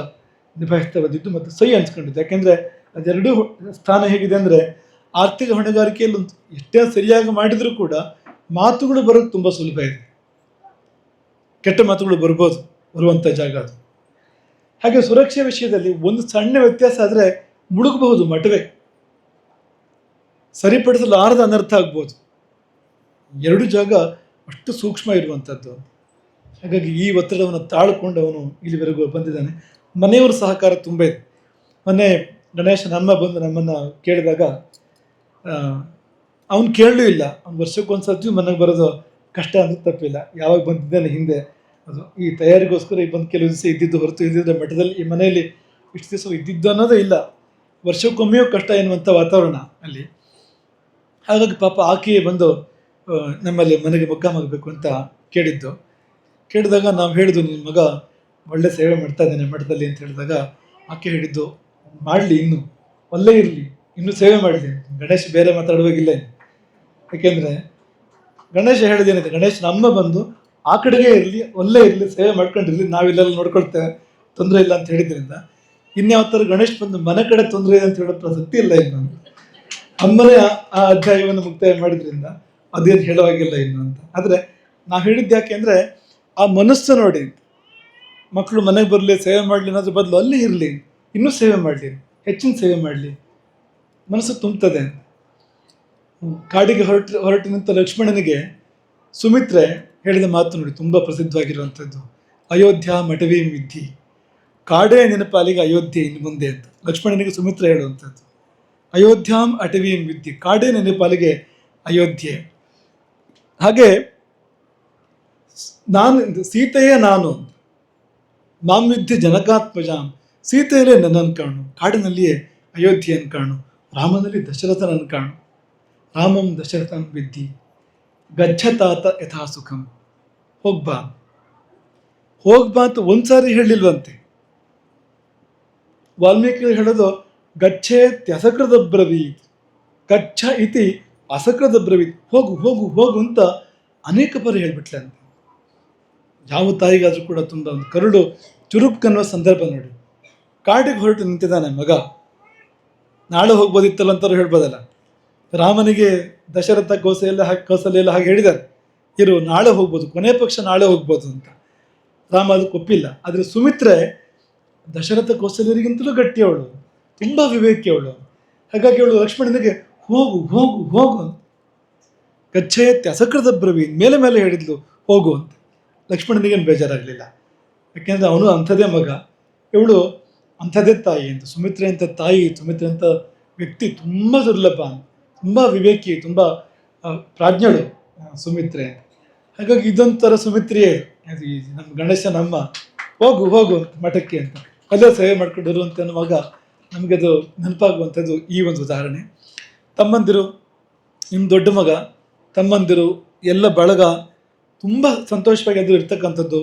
ನಿಭಾಯಿಸ್ತಾ ಬಂದಿದ್ದು ಮತ್ತು ಸೈ ಅನ್ಸ್ಕೊಂಡಿದ್ದು. ಯಾಕೆಂದರೆ ಅದೆರಡೂ ಸ್ಥಾನ ಹೇಗಿದೆ ಅಂದರೆ, ಆರ್ಥಿಕ ಹೊಣೆಗಾರಿಕೆಯಲ್ಲಿ ಎಷ್ಟೇ ಸರಿಯಾಗಿ ಮಾಡಿದರೂ ಕೂಡ ಮಾತುಗಳು ಬರೋದು ತುಂಬ ಸುಲಭ ಇದೆ. ಕೆಟ್ಟ ಮಾತುಗಳು ಬರುವಂಥ ಜಾಗ ಅದು. ಹಾಗೆ ಸುರಕ್ಷೆ ವಿಷಯದಲ್ಲಿ ಒಂದು ಸಣ್ಣ ವ್ಯತ್ಯಾಸ ಆದರೆ ಮುಳುಗಬಹುದು ಮಠವೇ, ಸರಿಪಡಿಸಲಾರದ ಅನರ್ಥ ಆಗ್ಬೋದು. ಎರಡು ಜಾಗ ಅಷ್ಟು ಸೂಕ್ಷ್ಮ ಇರುವಂಥದ್ದು. ಹಾಗಾಗಿ ಈ ಒತ್ತಡವನ್ನು ತಾಳ್ಕೊಂಡು ಅವನು ಇಲ್ಲಿವರೆಗೂ ಬಂದಿದ್ದಾನೆ. ಮನೆಯವರ ಸಹಕಾರ ತುಂಬ ಇದೆ. ಮೊನ್ನೆ ಗಣೇಶನ ಅಮ್ಮ ಬಂದು ನಮ್ಮನ್ನು ಕೇಳಿದಾಗ, ಅವನು ಕೇಳಲೂ ಇಲ್ಲ, ಅವ್ನು ವರ್ಷಕ್ಕೊಂದ್ಸತಿ ಮನೆಗೆ ಬರೋದು ಕಷ್ಟ ಅಂದ್ರೆ ತಪ್ಪಿಲ್ಲ. ಯಾವಾಗ ಬಂದಿದ್ದಾನೆ ಹಿಂದೆ, ಅದು ಈ ತಯಾರಿಗೋಸ್ಕರ ಈ ಬಂದು ಕೆಲವು ದಿವಸ ಇದ್ದಿದ್ದು ಹೊರತು, ಇದ್ದಿದ್ದರೆ ಮಠದಲ್ಲಿ ಈ ಮನೆಯಲ್ಲಿ ಇಷ್ಟು ದಿವಸ ಇದ್ದಿದ್ದು ಅನ್ನೋದೇ ಇಲ್ಲ. ವರ್ಷಕ್ಕೊಮ್ಮೆಯೂ ಕಷ್ಟ ಎನ್ನುವಂಥ ವಾತಾವರಣ ಅಲ್ಲಿ. ಹಾಗಾಗಿ ಪಾಪ ಆಕೆಯೇ ಬಂದು ನಮ್ಮಲ್ಲಿ ಮನೆಗೆ ಮೊಗ್ಗಾಮಾಗಬೇಕು ಅಂತ ಕೇಳಿದಾಗ ನಾವು ಹೇಳಿದ್ದು, ನಿನ್ನ ಮಗ ಒಳ್ಳೆ ಸೇವೆ ಮಾಡ್ತಾ ಇದ್ದಾನೆ ಮಠದಲ್ಲಿ ಅಂತ ಹೇಳಿದಾಗ ಆಕೆ ಹೇಳಿದ್ದು, ಮಾಡಲಿ, ಇನ್ನು ಒಳ್ಳೆ ಇರಲಿ, ಇನ್ನೂ ಸೇವೆ ಮಾಡಲಿ. ಗಣೇಶ್ ಬೇರೆ ಮಾತಾಡುವಾಗಿಲ್ಲ. ಯಾಕೆಂದರೆ ಗಣೇಶ ಹೇಳಿದೇನಿದೆ, ಗಣೇಶನ ಅಮ್ಮ ಬಂದು ಆ ಕಡೆಗೆ ಇರಲಿ, ಒಳ್ಳೆ ಇರಲಿ, ಸೇವೆ ಮಾಡ್ಕೊಂಡಿರಲಿ, ನಾವಿಲ್ಲೆಲ್ಲ ನೋಡ್ಕೊಳ್ತೇವೆ, ತೊಂದರೆ ಇಲ್ಲ ಅಂತ ಹೇಳಿದ್ರಿಂದ ಇನ್ಯಾವ ಥರ ಗಣೇಶ್ ಬಂದು ಮನೆ ಕಡೆ ತೊಂದರೆ ಇದೆ ಅಂತ ಹೇಳೋ ಪ್ರಸಕ್ತಿ ಇಲ್ಲ. ಇನ್ನು ಅಮ್ಮನೇ ಆ ಅಧ್ಯಾಯವನ್ನು ಮುಕ್ತಾಯ ಮಾಡಿದ್ರಿಂದ ಅದೇನು ಹೇಳುವಾಗಿಲ್ಲ ಇನ್ನು ಅಂತ. ಆದರೆ ನಾವು ಹೇಳಿದ್ದು ಯಾಕೆ ಅಂದರೆ, ಆ ಮನಸ್ಸು ನೋಡಿ, ಮಕ್ಕಳು ಮನೆಗೆ ಬರಲಿ, ಸೇವೆ ಮಾಡಲಿ ಅನ್ನೋದ್ರ ಬದಲು ಅಲ್ಲೇ ಇರಲಿ, ಇನ್ನೂ ಸೇವೆ ಮಾಡಲಿ, ಹೆಚ್ಚಿನ ಸೇವೆ ಮಾಡಲಿ, ಮನಸ್ಸು ತುಂಬ್ತದೆ. ಕಾಡಿಗೆ ಹೊರಟು ನಿಂತ ಲಕ್ಷ್ಮಣನಿಗೆ ಸುಮಿತ್ರೆ ಹೇಳಿದ ಮಾತು ನೋಡಿ, ತುಂಬ ಪ್ರಸಿದ್ಧವಾಗಿರುವಂಥದ್ದು. ಅಯೋಧ್ಯ ಮಠವೇ ವಿದ್ಯೆ, ಕಾಡೇ ನೆನಪಾಲಿಗೆ ಅಯೋಧ್ಯೆ ಇನ್ನು ಮುಂದೆ ಅಂತ ಲಕ್ಷ್ಮಣನಿಗೆ ಸುಮಿತ್ರೆ ಹೇಳುವಂಥದ್ದು. ಅಯೋಧ್ಯಾಂ ಅಟವೀಂ ವಿದ್ಯೆ, ಕಾಡೇ ನೆನಪಾಲಿಗೆ ಅಯೋಧ್ಯೆ. ಹಾಗೆ ಸೀತೆಯೇ ನಾನು, ಮಾಂ ವಿದ್ಯೆ ಜನಕಾತ್ಮಜಾಂ, ಸೀತೆಯಲ್ಲೇ ನನ್ನನ್ನು ಕಾಣು, ಕಾಡಿನಲ್ಲಿಯೇ ಅಯೋಧ್ಯೆಯನ್ನು ಕಾಣು, ರಾಮನಲ್ಲಿ ದಶರಥನನ್ನು ಕಾಣು. ರಾಮಂ ದಶರಥಂ ವಿದ್ಯೆ ಗಚ್ಚತಾತ ಯಥಾ ಸುಖಂ, ಹೋಗ್ಬಾ ಅಂತ ಒಂದ್ಸಾರಿ ಹೇಳಿಲ್ವಂತೆ. ವಾಲ್ಮೀಕಿ ಹೇಳೋದು, ಗಚ್ಚೇತ್ಯಸಕೃತ ಬ್ರವೀತ್, ಗಚ್ಚ ಇತಿ ಅಸಕೃತ ಬ್ರವೀತ್, ಹೋಗು ಹೋಗು ಹೋಗು ಅಂತ ಅನೇಕ ಬಾರಿ ಹೇಳ್ಬಿಟ್ಲೆ ಅಂತ. ಯಾವ ತಾಯಿಗಾದರೂ ಕೂಡ ತುಂಬ ಒಂದು ಕರುಳು ಚುರುಕನ್ನುವ ಸಂದರ್ಭ ನೋಡಿ. ಕಾಡಿಗೆ ಹೊರಟು ನಿಂತಿದ್ದಾನೆ ಮಗ, ನಾಳೆ ಹೋಗ್ಬೋದಿತ್ತಲ್ಲ ಅಂತಾರು ಹೇಳ್ಬೋದಲ್ಲ. ರಾಮನಿಗೆ ದಶರಥ ಕೌಸಲ್ಯ ಹಾಗೆ ಹೇಳಿದ್ದಾರೆ, ಇರು ನಾಳೆ ಹೋಗ್ಬೋದು, ಕೊನೆ ಪಕ್ಷ ನಾಳೆ ಹೋಗ್ಬೋದು ಅಂತ. ರಾಮ ಅದಕ್ಕೆ ಒಪ್ಪಿಲ್ಲ. ಆದರೆ ಸುಮಿತ್ರೆ ದಶರಥ ಕೌಸಲ್ಯರಿಗಿಂತಲೂ ಗಟ್ಟಿಯವಳು, ತುಂಬ ವಿವೇಕಿಯವಳು. ಹಾಗಾಗಿ ಅವಳು ಲಕ್ಷ್ಮಣನಿಗೆ ಹೋಗು ಹೋಗು ಹೋಗು ಅಂತ, ಗಚ್ಚೇತ್ಯ ಅಸಕೃತ ಬ್ರವೀನ್, ಮೇಲೆ ಮೇಲೆ ಹೇಳಿದ್ಲು ಹೋಗು ಅಂತ. ಲಕ್ಷ್ಮಣನಿಗೇನು ಬೇಜಾರಾಗಲಿಲ್ಲ, ಯಾಕೆಂದರೆ ಅವನು ಅಂಥದ್ದೇ ಮಗ, ಇವಳು ಅಂಥದ್ದೇ ತಾಯಿ ಅಂತ. ಸುಮಿತ್ರೆ ಅಂತ ತಾಯಿ, ಸುಮಿತ್ರೆ ಅಂತ ವ್ಯಕ್ತಿ ತುಂಬ ದುರ್ಲಭ, ತುಂಬ ವಿವೇಕಿ, ತುಂಬ ಪ್ರಾಜ್ಞಳು ಸುಮಿತ್ರೆ. ಹಾಗಾಗಿ ಇದೊಂಥರ ಸುಮಿತ್ರೆಯೇ ಅದು ನಮ್ಮ ಗಣೇಶನಮ್ಮ. ಹೋಗು ಹೋಗು ಅಂತ ಮಠಕ್ಕೆ ಅಂತ ಅಲ್ಲೇ ಸೇವೆ ಮಾಡ್ಕೊಂಡಿರು ಅಂತ ಅನ್ನುವಾಗ ನಮಗದು ನೆನಪಾಗುವಂಥದ್ದು ಈ ಒಂದು ಉದಾಹರಣೆ. ತಮ್ಮಂದಿರು, ನಿಮ್ಮ ದೊಡ್ಡ ಮಗ, ತಮ್ಮಂದಿರು ಎಲ್ಲ ಬಳಗ ತುಂಬ ಸಂತೋಷವಾಗಿ ಅದು ಇರ್ತಕ್ಕಂಥದ್ದು.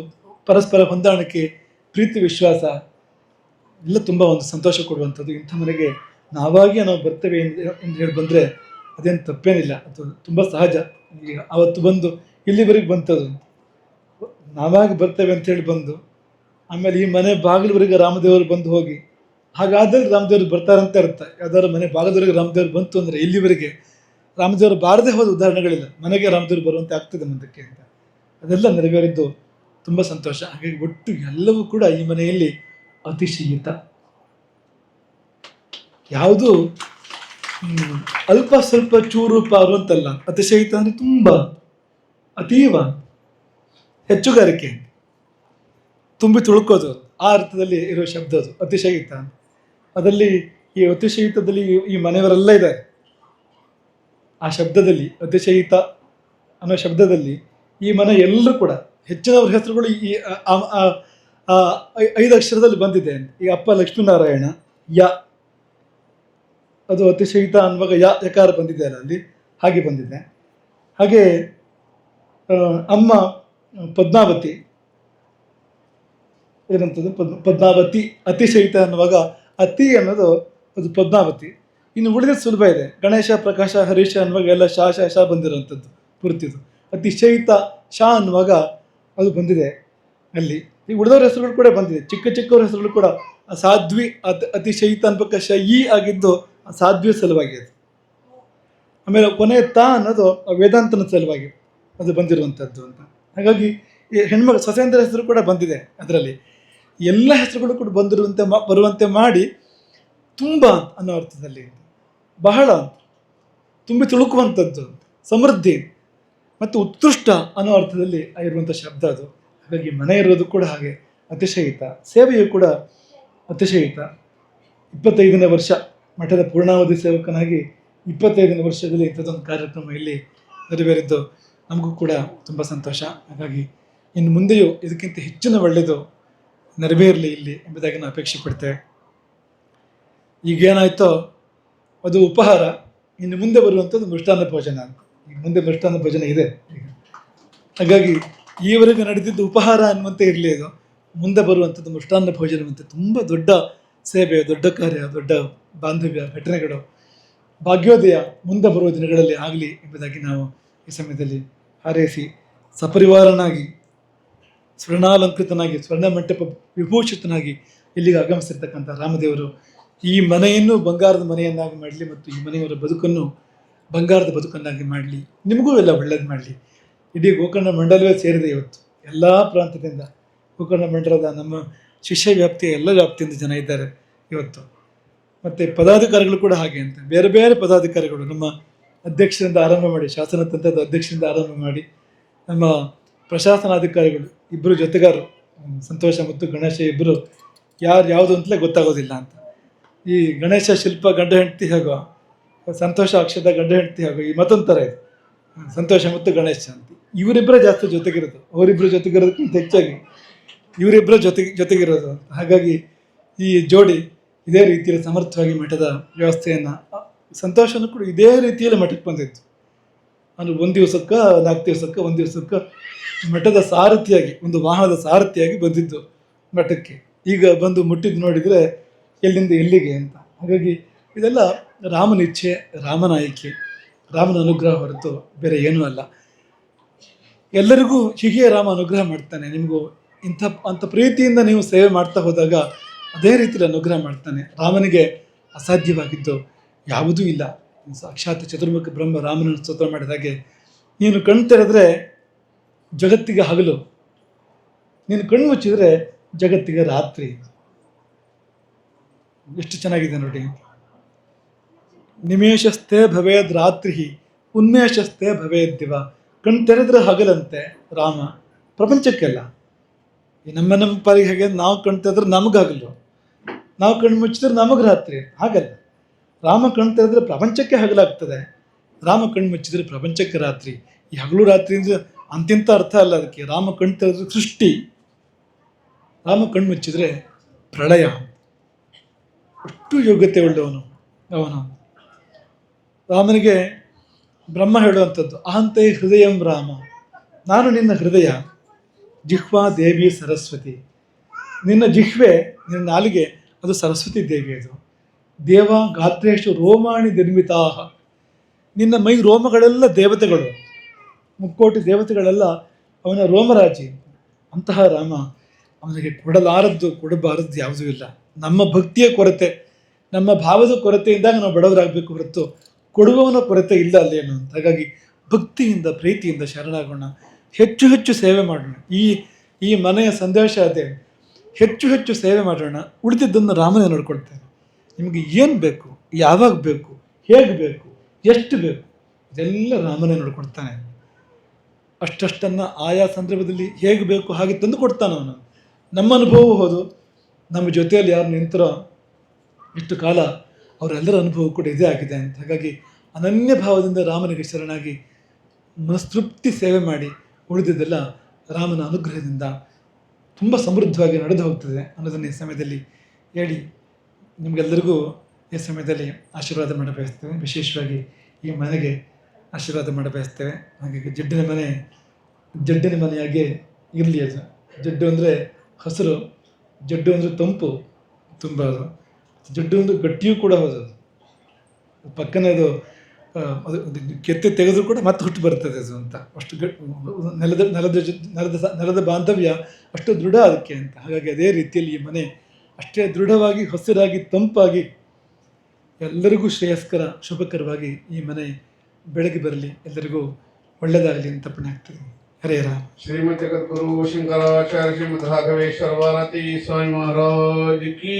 ಪರಸ್ಪರ ಹೊಂದಾಣಿಕೆ, ಪ್ರೀತಿ, ವಿಶ್ವಾಸ ಎಲ್ಲ ತುಂಬ ಒಂದು ಸಂತೋಷ ಕೊಡುವಂಥದ್ದು. ಇಂಥ ಮನೆಗೆ ನಾವಾಗಿಯೇ ನಾವು ಬರ್ತೇವೆ ಎಂದು ಹೇಳಿ ಬಂದರೆ ಅದೇನು ತಪ್ಪೇನಿಲ್ಲ, ಅದು ತುಂಬ ಸಹಜ. ಈಗ ಅವತ್ತು ಬಂದು ಇಲ್ಲಿವರೆಗೆ ಬಂತದ್ದು, ನಾವಾಗಿ ಬರ್ತೇವೆ ಅಂತೇಳಿ ಬಂದು ಆಮೇಲೆ ಈ ಮನೆ ಬಾಗಿಲವರೆಗೆ ರಾಮದೇವರು ಬಂದು ಹೋಗಿ, ಹಾಗಾದರೆ ರಾಮದೇವರು ಬರ್ತಾರಂತ ಅರ್ಥ. ಯಾವ್ದಾದ್ರು ಮನೆ ಭಾಗದವರೆಗೆ ರಾಮದೇವರು ಬಂತು ಅಂದರೆ ಇಲ್ಲಿವರೆಗೆ ರಾಮದೇವರು ಬಾರದೇ ಹೋದ ಉದಾಹರಣೆಗಳಿಲ್ಲ. ಮನೆಗೆ ರಾಮದೇವರು ಬರುವಂತೆ ಆಗ್ತದೆ ಮುಂದಕ್ಕೆ ಅಂತ. ಅದೆಲ್ಲ ನೆರವೇರಿದ್ದು ತುಂಬ ಸಂತೋಷ. ಹಾಗಾಗಿ ಒಟ್ಟು ಎಲ್ಲವೂ ಕೂಡ ಈ ಮನೆಯಲ್ಲಿ ಅತಿಶಯಿತ, ಯಾವುದು ಅಲ್ಪ ಸ್ವಲ್ಪ ಚೂರು ಪಾರು ಅಂತಲ್ಲ. ಅತಿಶಯಿತ ಅಂದರೆ ತುಂಬ, ಅತೀವ, ಹೆಚ್ಚುಗಾರಿಕೆ, ತುಂಬಿ ತುಳುಕೋದು, ಆ ಅರ್ಥದಲ್ಲಿ ಇರೋ ಶಬ್ದ ಅದು ಅತಿಶಯಿತ. ಅದರಲ್ಲಿ ಈ ಅತಿಶಯಿತದಲ್ಲಿ ಈ ಮನೆಯವರೆಲ್ಲ ಇದ್ದಾರೆ. ಆ ಶಬ್ದದಲ್ಲಿ, ಅತಿಶಯಿತ ಅನ್ನೋ ಶಬ್ದದಲ್ಲಿ ಈ ಮನೆ ಎಲ್ಲರೂ ಕೂಡ ಹೆಚ್ಚಿನವ್ರ ಹೆಸರುಗಳು ಈ 5 ಅಕ್ಷರದಲ್ಲಿ ಬಂದಿದೆ. ಈಗ ಅಪ್ಪ ಲಕ್ಷ್ಮೀನಾರಾಯಣ, ಯ, ಅದು ಅತಿಶಯಿತ ಅನ್ನುವಾಗ ಯಕಾರ ಬಂದಿದೆ ಅಲ್ಲ, ಅಲ್ಲಿ ಹಾಗೆ ಬಂದಿದೆ. ಹಾಗೆ ಅಮ್ಮ ಪದ್ಮಾವತಿ, ಏನಂತದ್ದು ಪದ್ಮಾವತಿ, ಅತಿಶಯಿತ ಅನ್ನುವಾಗ ಅತಿ ಅನ್ನೋದು ಅದು ಪದ್ಮಾವತಿ. ಇನ್ನು ಉಳಿದ ಸುಲಭ ಇದೆ, ಗಣೇಶ, ಪ್ರಕಾಶ, ಹರೀಶ ಅನ್ನುವಾಗ ಎಲ್ಲ ಶಾ ಶಾ ಶಾ ಬಂದಿರೋಂಥದ್ದು ಪೂರ್ತಿದು. ಅತಿಶಯಿತ ಶಾ ಅನ್ನುವಾಗ ಅದು ಬಂದಿದೆ ಅಲ್ಲಿ. ಈ ಉಳಿದವ್ರ ಹೆಸರುಗಳು ಕೂಡ ಬಂದಿದೆ, ಚಿಕ್ಕ ಚಿಕ್ಕವ್ರ ಹೆಸರುಗಳು ಕೂಡ ಸಾಧ್ವಿ ಅತಿಶಯಿತ ಅನ್ಬೇಕ ಶಯಿ ಆಗಿದ್ದು ಸಾಧ್ವಿ ಸಲುವಾಗಿ ಅದು. ಆಮೇಲೆ ಕೊನೆ ತಾ ಅನ್ನೋದು ವೇದಾಂತನ ಸಲುವಾಗಿ ಅದು ಬಂದಿರುವಂಥದ್ದು ಅಂತ. ಹಾಗಾಗಿ ಈ ಹೆಣ್ಮಗಳು ಸೊಸೇಂದ್ರ ಹೆಸರು ಕೂಡ ಬಂದಿದೆ ಅದರಲ್ಲಿ. ಎಲ್ಲ ಹೆಸರುಗಳು ಕೂಡ ಬರುವಂತೆ ಮಾಡಿ ತುಂಬ ಅನ್ನೋ ಅರ್ಥದಲ್ಲಿ, ಬಹಳ ತುಂಬಿ ತುಳುಕುವಂಥದ್ದು, ಸಮೃದ್ಧಿ ಮತ್ತು ಉತ್ಕೃಷ್ಟ ಅನ್ನೋ ಅರ್ಥದಲ್ಲಿ ಇರುವಂಥ ಶಬ್ದ ಅದು. ಹಾಗಾಗಿ ಮನೆ ಇರೋದು ಕೂಡ ಹಾಗೆ ಅತಿಶಯಿತ, ಸೇವೆಯು ಕೂಡ ಅತಿಶಯಿತ. 25ನೇ ವರ್ಷ ಮಠದ ಪೂರ್ಣಾವಧಿ ಸೇವಕನಾಗಿ 25ನೇ ವರ್ಷದಲ್ಲಿ ಇಂಥದ್ದೊಂದು ಕಾರ್ಯಕ್ರಮ ಇಲ್ಲಿ ನೆರವೇರಿದ್ದು ನಮಗೂ ಕೂಡ ತುಂಬ ಸಂತೋಷ. ಹಾಗಾಗಿ ಇನ್ನು ಮುಂದೆಯೂ ಇದಕ್ಕಿಂತ ಹೆಚ್ಚಿನ ಒಳ್ಳೆಯದು ನೆರವೇರಲಿ ಇಲ್ಲಿ ಎಂಬುದಾಗಿ ನಾವು ಅಪೇಕ್ಷೆ ಪಡ್ತೇವೆ. ಈಗೇನಾಯ್ತೋ ಅದು ಉಪಹಾರ, ಇನ್ನು ಮುಂದೆ ಬರುವಂಥದ್ದು ಮೃಷ್ಟಾನ್ನ ಭೋಜನ ಅಂತ. ಈಗ ಮುಂದೆ ಮೃಷ್ಟಾನ್ನ ಭೋಜನ ಇದೆ ಈಗ. ಹಾಗಾಗಿ ಈವರೆಗೆ ನಡೆದಿದ್ದು ಉಪಹಾರ ಅನ್ನುವಂತೆ ಇರಲಿ, ಅದು ಮುಂದೆ ಬರುವಂಥದ್ದು ಮೃಷ್ಟಾನ್ನ ಭೋಜನವಂತೆ ತುಂಬ ದೊಡ್ಡ ಸೇವೆ, ದೊಡ್ಡ ಕಾರ್ಯ, ದೊಡ್ಡ ಬಾಂಧವ್ಯ ಘಟನೆಗಳು ಭಾಗ್ಯೋದಯ ಮುಂದೆ ಬರುವ ದಿನಗಳಲ್ಲಿ ಆಗಲಿ ಎಂಬುದಾಗಿ ನಾವು ಈ ಸಮಯದಲ್ಲಿ ಹಾರೈಸಿ, ಸಪರಿವಾರನಾಗಿ ಸ್ವರ್ಣಾಲಂಕೃತನಾಗಿ ಸ್ವರ್ಣಮಂಟಪ ವಿಭೂಷಿತನಾಗಿ ಇಲ್ಲಿಗೆ ಆಗಮಿಸಿರ್ತಕ್ಕಂಥ ರಾಮದೇವರು ಈ ಮನೆಯನ್ನು ಬಂಗಾರದ ಮನೆಯನ್ನಾಗಿ ಮಾಡಲಿ ಮತ್ತು ಈ ಮನೆಯವರ ಬದುಕನ್ನು ಬಂಗಾರದ ಬದುಕನ್ನಾಗಿ ಮಾಡಲಿ. ನಿಮಗೂ ಎಲ್ಲ ಒಳ್ಳೇದು ಮಾಡಲಿ. ಇಡೀ ಗೋಕರ್ಣ ಮಂಡಲವೇ ಸೇರಿದೆ ಇವತ್ತು, ಎಲ್ಲ ಪ್ರಾಂತ್ಯದಿಂದ ಗೋಕರ್ಣ ಮಂಡಲದ ನಮ್ಮ ಶಿಷ್ಯ ವ್ಯಾಪ್ತಿಯ ಎಲ್ಲ ವ್ಯಾಪ್ತಿಯಿಂದ ಜನ ಇದ್ದಾರೆ ಇವತ್ತು. ಮತ್ತು ಪದಾಧಿಕಾರಿಗಳು ಕೂಡ ಹಾಗೆ ಅಂತ, ಬೇರೆ ಬೇರೆ ಪದಾಧಿಕಾರಿಗಳು ನಮ್ಮ ಅಧ್ಯಕ್ಷರಿಂದ ಆರಂಭ ಮಾಡಿ, ಶಾಸನ ತಂತ್ರದ ಅಧ್ಯಕ್ಷರಿಂದ ಆರಂಭ ಮಾಡಿ, ನಮ್ಮ ಪ್ರಶಾಸನಾಧಿಕಾರಿಗಳು ಇಬ್ಬರು ಜೊತೆಗಾರರು, ಸಂತೋಷ ಮತ್ತು ಗಣೇಶ ಇಬ್ಬರು ಯಾವುದು ಅಂತಲೇ ಗೊತ್ತಾಗೋದಿಲ್ಲ ಅಂತ. ಈ ಗಣೇಶ ಶಿಲ್ಪ ಗಂಡ ಹೆಂಡತಿ ಹೇಗೋ, ಸಂತೋಷ ಅಕ್ಷದ ಗಂಡ ಹೆಂಡತಿ ಹೇಗೋ, ಈ ಮತ್ತೊಂದು ಥರ ಇದೆ ಸಂತೋಷ ಮತ್ತು ಗಣೇಶ ಅಂತ. ಇವರಿಬ್ಬರೇ ಜಾಸ್ತಿ ಜೊತೆಗಿರೋದು, ಅವರಿಬ್ಬರು ಜೊತೆಗಿರೋದಕ್ಕಿಂತ ಹೆಚ್ಚಾಗಿ ಇವರಿಬ್ಬರ ಜೊತೆಗಿರೋದು ಅಂತ. ಹಾಗಾಗಿ ಈ ಜೋಡಿ ಇದೇ ರೀತಿಯಲ್ಲಿ ಸಮರ್ಥವಾಗಿ ಮಠದ ವ್ಯವಸ್ಥೆಯನ್ನು, ಸಂತೋಷನೂ ಕೂಡ ಇದೇ ರೀತಿಯಲ್ಲಿ ಮಠಕ್ಕೆ ಬಂದಿತ್ತು. ನಾನು 1 ದಿವಸಕ್ಕೆ 4 ದಿವಸಕ್ಕೆ 1 ದಿವಸಕ್ಕೆ ಮಠದ ಸಾರಥಿಯಾಗಿ, ಒಂದು ವಾಹನದ ಸಾರಥಿಯಾಗಿ ಬಂದಿದ್ದು ಮಠಕ್ಕೆ. ಈಗ ಬಂದು ಮುಟ್ಟಿದ್ದು ನೋಡಿದರೆ ಎಲ್ಲಿಂದ ಎಲ್ಲಿಗೆ ಅಂತ. ಹಾಗಾಗಿ ಇದೆಲ್ಲ ರಾಮನ ಇಚ್ಛೆ, ರಾಮನ ಆಯ್ಕೆ, ರಾಮನ ಅನುಗ್ರಹ ಹೊರತು ಬೇರೆ ಏನೂ ಅಲ್ಲ. ಎಲ್ಲರಿಗೂ ಹೀಗೆ ರಾಮ ಅನುಗ್ರಹ ಮಾಡ್ತಾನೆ. ನಿಮಗೂ ಅಂಥ ಪ್ರೀತಿಯಿಂದ ನೀವು ಸೇವೆ ಮಾಡ್ತಾ ಹೋದಾಗ ಅದೇ ರೀತಿಯಲ್ಲಿ ಅನುಗ್ರಹ ಮಾಡ್ತಾನೆ. ರಾಮನಿಗೆ ಅಸಾಧ್ಯವಾಗಿದ್ದು ಯಾವುದೂ ಇಲ್ಲ. ಸಾಕ್ಷಾತ್ ಚತುರ್ಮುಖ ಬ್ರಹ್ಮ ರಾಮನನ್ನು ಸ್ತೋತ್ರ ಮಾಡಿದ ಹಾಗೆ, ನೀನು ಕಣ್ಣು ತೆರೆದ್ರೆ ಜಗತ್ತಿಗೆ ಹಗಲು, ನೀನು ಕಣ್ಣು ಮುಚ್ಚಿದ್ರೆ ಜಗತ್ತಿಗೆ ರಾತ್ರಿ. ಎಷ್ಟು ಚೆನ್ನಾಗಿದೆ ನೋಡಿ. ನಿಮೇಶಸ್ಥೆ ಭವೇದ್ ರಾತ್ರಿ ಉನ್ಮೇಶಸ್ಥೆ ಭವೇದ್ ದಿವ. ಕಣ್ಣು ತೆರೆದ್ರೆ ಹಗಲಂತೆ ರಾಮ ಪ್ರಪಂಚಕ್ಕೆಲ್ಲ. ಈ ನಮ್ಮ ಪಾಲಿಗೆ ಹಾಗೆ, ನಾವು ಕಣ್ಣು ತೆರೆದ್ರೆ ನಮಗೆ ಹಗಲು, ನಾವು ಕಣ್ಣು ಮುಚ್ಚಿದ್ರೆ ನಮಗೆ ರಾತ್ರಿ. ಹಾಗಲ್ಲ, ರಾಮ ಕಣ್ಣು ತೆರೆದ್ರೆ ಪ್ರಪಂಚಕ್ಕೆ ಹಗಲಾಗ್ತದೆ, ರಾಮ ಕಣ್ಣು ಮುಚ್ಚಿದ್ರೆ ಪ್ರಪಂಚಕ್ಕೆ ರಾತ್ರಿ. ಈ ಹಗಲು ರಾತ್ರಿ ಅಂದರೆ ಅಂತಿಂತ ಅರ್ಥ ಅಲ್ಲ ಅದಕ್ಕೆ. ರಾಮ ಕಣ್ಣು ತೆರೆದ್ರೆ ಸೃಷ್ಟಿ, ರಾಮ ಕಣ್ಣು ಮುಚ್ಚಿದ್ರೆ ಪ್ರಳಯ. ಅಷ್ಟು ಯೋಗ್ಯತೆ ಉಳ್ಳವನು ಅವನು. ರಾಮನಿಗೆ ಬ್ರಹ್ಮ ಹೇಳುವಂಥದ್ದು, ಅಹಂತೈ ಹೃದಯಂ ರಾಮ, ನಾನು ನಿನ್ನ ಹೃದಯ, ಜಿಹ್ವಾ ದೇವಿ ಸರಸ್ವತಿ. ನಿನ್ನ ಜಿಹ್ವೆ, ನಿನ್ನ ನಾಲಿಗೆ ಅದು ಸರಸ್ವತಿ ದೇವಿ. ಅದು ದೇವ ಗಾತ್ರೇಶು ರೋಮಾಣಿ ನಿರ್ಮಿತಾ. ನಿನ್ನ ಮೈ ರೋಮಗಳೆಲ್ಲ ದೇವತೆಗಳು, 3 ಕೋಟಿ ದೇವತೆಗಳೆಲ್ಲ ಅವನ ರೋಮರಾಜಿ. ಅಂತಹ ರಾಮ, ಅವನಿಗೆ ಕೊಡಲಾರದ್ದು ಕೊಡಬಾರದ್ದು ಯಾವುದೂ ಇಲ್ಲ. ನಮ್ಮ ಭಕ್ತಿಯ ಕೊರತೆ, ನಮ್ಮ ಭಾವದ ಕೊರತೆಯಿಂದಾಗ ನಾವು ಬಡವರಾಗಬೇಕು ಹೊರತು ಕೊಡುವವನ ಕೊರತೆ ಇಲ್ಲ ಅಲ್ಲೇನು ಅಂತ. ಹಾಗಾಗಿ ಭಕ್ತಿಯಿಂದ ಪ್ರೀತಿಯಿಂದ ಶರಣಾಗೋಣ, ಹೆಚ್ಚು ಹೆಚ್ಚು ಸೇವೆ ಮಾಡೋಣ. ಈ ಮನೆಯ ಸಂದೇಶ ಅದೇ, ಹೆಚ್ಚು ಹೆಚ್ಚು ಸೇವೆ ಮಾಡೋಣ. ಉಳಿದಿದ್ದನ್ನು ರಾಮನೇ ನೋಡ್ಕೊಳ್ತಾನೆ. ನಿಮಗೆ ಏನು ಬೇಕು, ಯಾವಾಗ ಬೇಕು, ಹೇಗೆ ಬೇಕು, ಎಷ್ಟು ಬೇಕು, ಇದೆಲ್ಲ ರಾಮನೇ ನೋಡ್ಕೊಳ್ತಾನೆ. ಅಷ್ಟನ್ನು ಆಯಾ ಸಂದರ್ಭದಲ್ಲಿ ಹೇಗೆ ಬೇಕು ಹಾಗೆ ತಂದು ಕೊಡ್ತಾನೆ ಅವನು. ನಮ್ಮ ಅನುಭವ ಹೌದು, ನಮ್ಮ ಜೊತೆಯಲ್ಲಿ ಯಾರು ನಿಂತರೋ ಇಷ್ಟು ಕಾಲ ಅವರೆಲ್ಲರ ಅನುಭವ ಕೂಡ ಇದೇ ಆಗಿದೆ ಅಂತ. ಹಾಗಾಗಿ ಅನನ್ಯ ಭಾವದಿಂದ ರಾಮನಿಗೆ ಶರಣಾಗಿ ಮನಸ್ತೃಪ್ತಿ ಸೇವೆ ಮಾಡಿ ಉಳಿದಿದ್ದೆಲ್ಲ ರಾಮನ ಅನುಗ್ರಹದಿಂದ ತುಂಬ ಸಮೃದ್ಧವಾಗಿ ನಡೆದು ಹೋಗ್ತದೆ ಅನ್ನೋದನ್ನು ಈ ಸಮಯದಲ್ಲಿ ಹೇಳಿ ನಿಮಗೆಲ್ಲರಿಗೂ ಈ ಸಮಯದಲ್ಲಿ ಆಶೀರ್ವಾದ ಮಾಡಬಯಸ್ತೇವೆ. ವಿಶೇಷವಾಗಿ ಈ ಮನೆಗೆ ಆಶೀರ್ವಾದ ಮಾಡಬಯಸ್ತೇವೆ. ಹಾಗಾಗಿ ಜಡ್ಡಿನ ಮನೆಯಾಗೆ ಇರಲಿ. ಅದು ಜಡ್ಡು ಅಂದರೆ ಹಸಿರು, ಜಡ್ಡು ಅಂದರೆ ತಂಪು ತುಂಬ. ಅದು ಜಡ್ಡು ಒಂದು ಗಟ್ಟಿಯೂ ಕೂಡ ಹೌದದು. ಪಕ್ಕನೆ ಅದು ಅದು ಕೆತ್ತಿ ತೆಗೆದ್ರು ಕೂಡ ಮತ್ತೆ ಹುಟ್ಟು ಬರ್ತದೆ ಅದು ಅಂತ. ಅಷ್ಟು ನೆಲದ ಬಾಂಧವ್ಯ ಅಷ್ಟು ದೃಢ ಅದಕ್ಕೆ ಅಂತ. ಹಾಗಾಗಿ ಅದೇ ರೀತಿಯಲ್ಲಿ ಈ ಮನೆ ಅಷ್ಟೇ ದೃಢವಾಗಿ, ಹಸಿರಾಗಿ, ತಂಪಾಗಿ, ಎಲ್ಲರಿಗೂ ಶ್ರೇಯಸ್ಕರ, ಶುಭಕರವಾಗಿ ಈ ಮನೆ ಬೆಳಗ್ಗೆ ಬರಲಿ, ಎಲ್ಲರಿಗೂ ಒಳ್ಳೆಯದಾಗಲಿ ಅಂತ ಪುಣ್ಯ ಆಗ್ತದೆ. ಹರೇ ರಾಮ. ಶ್ರೀಮದ್ ಜಗದ್ಗುರು ಶಂಕರಾಚಾರ್ಯ ಶ್ರೀಮದ್ ರಾಘವೇಶ್ವರ ಭಾರತಿ ಸ್ವಾಮಿ ಮಹಾರಾಜ್ ಕಿ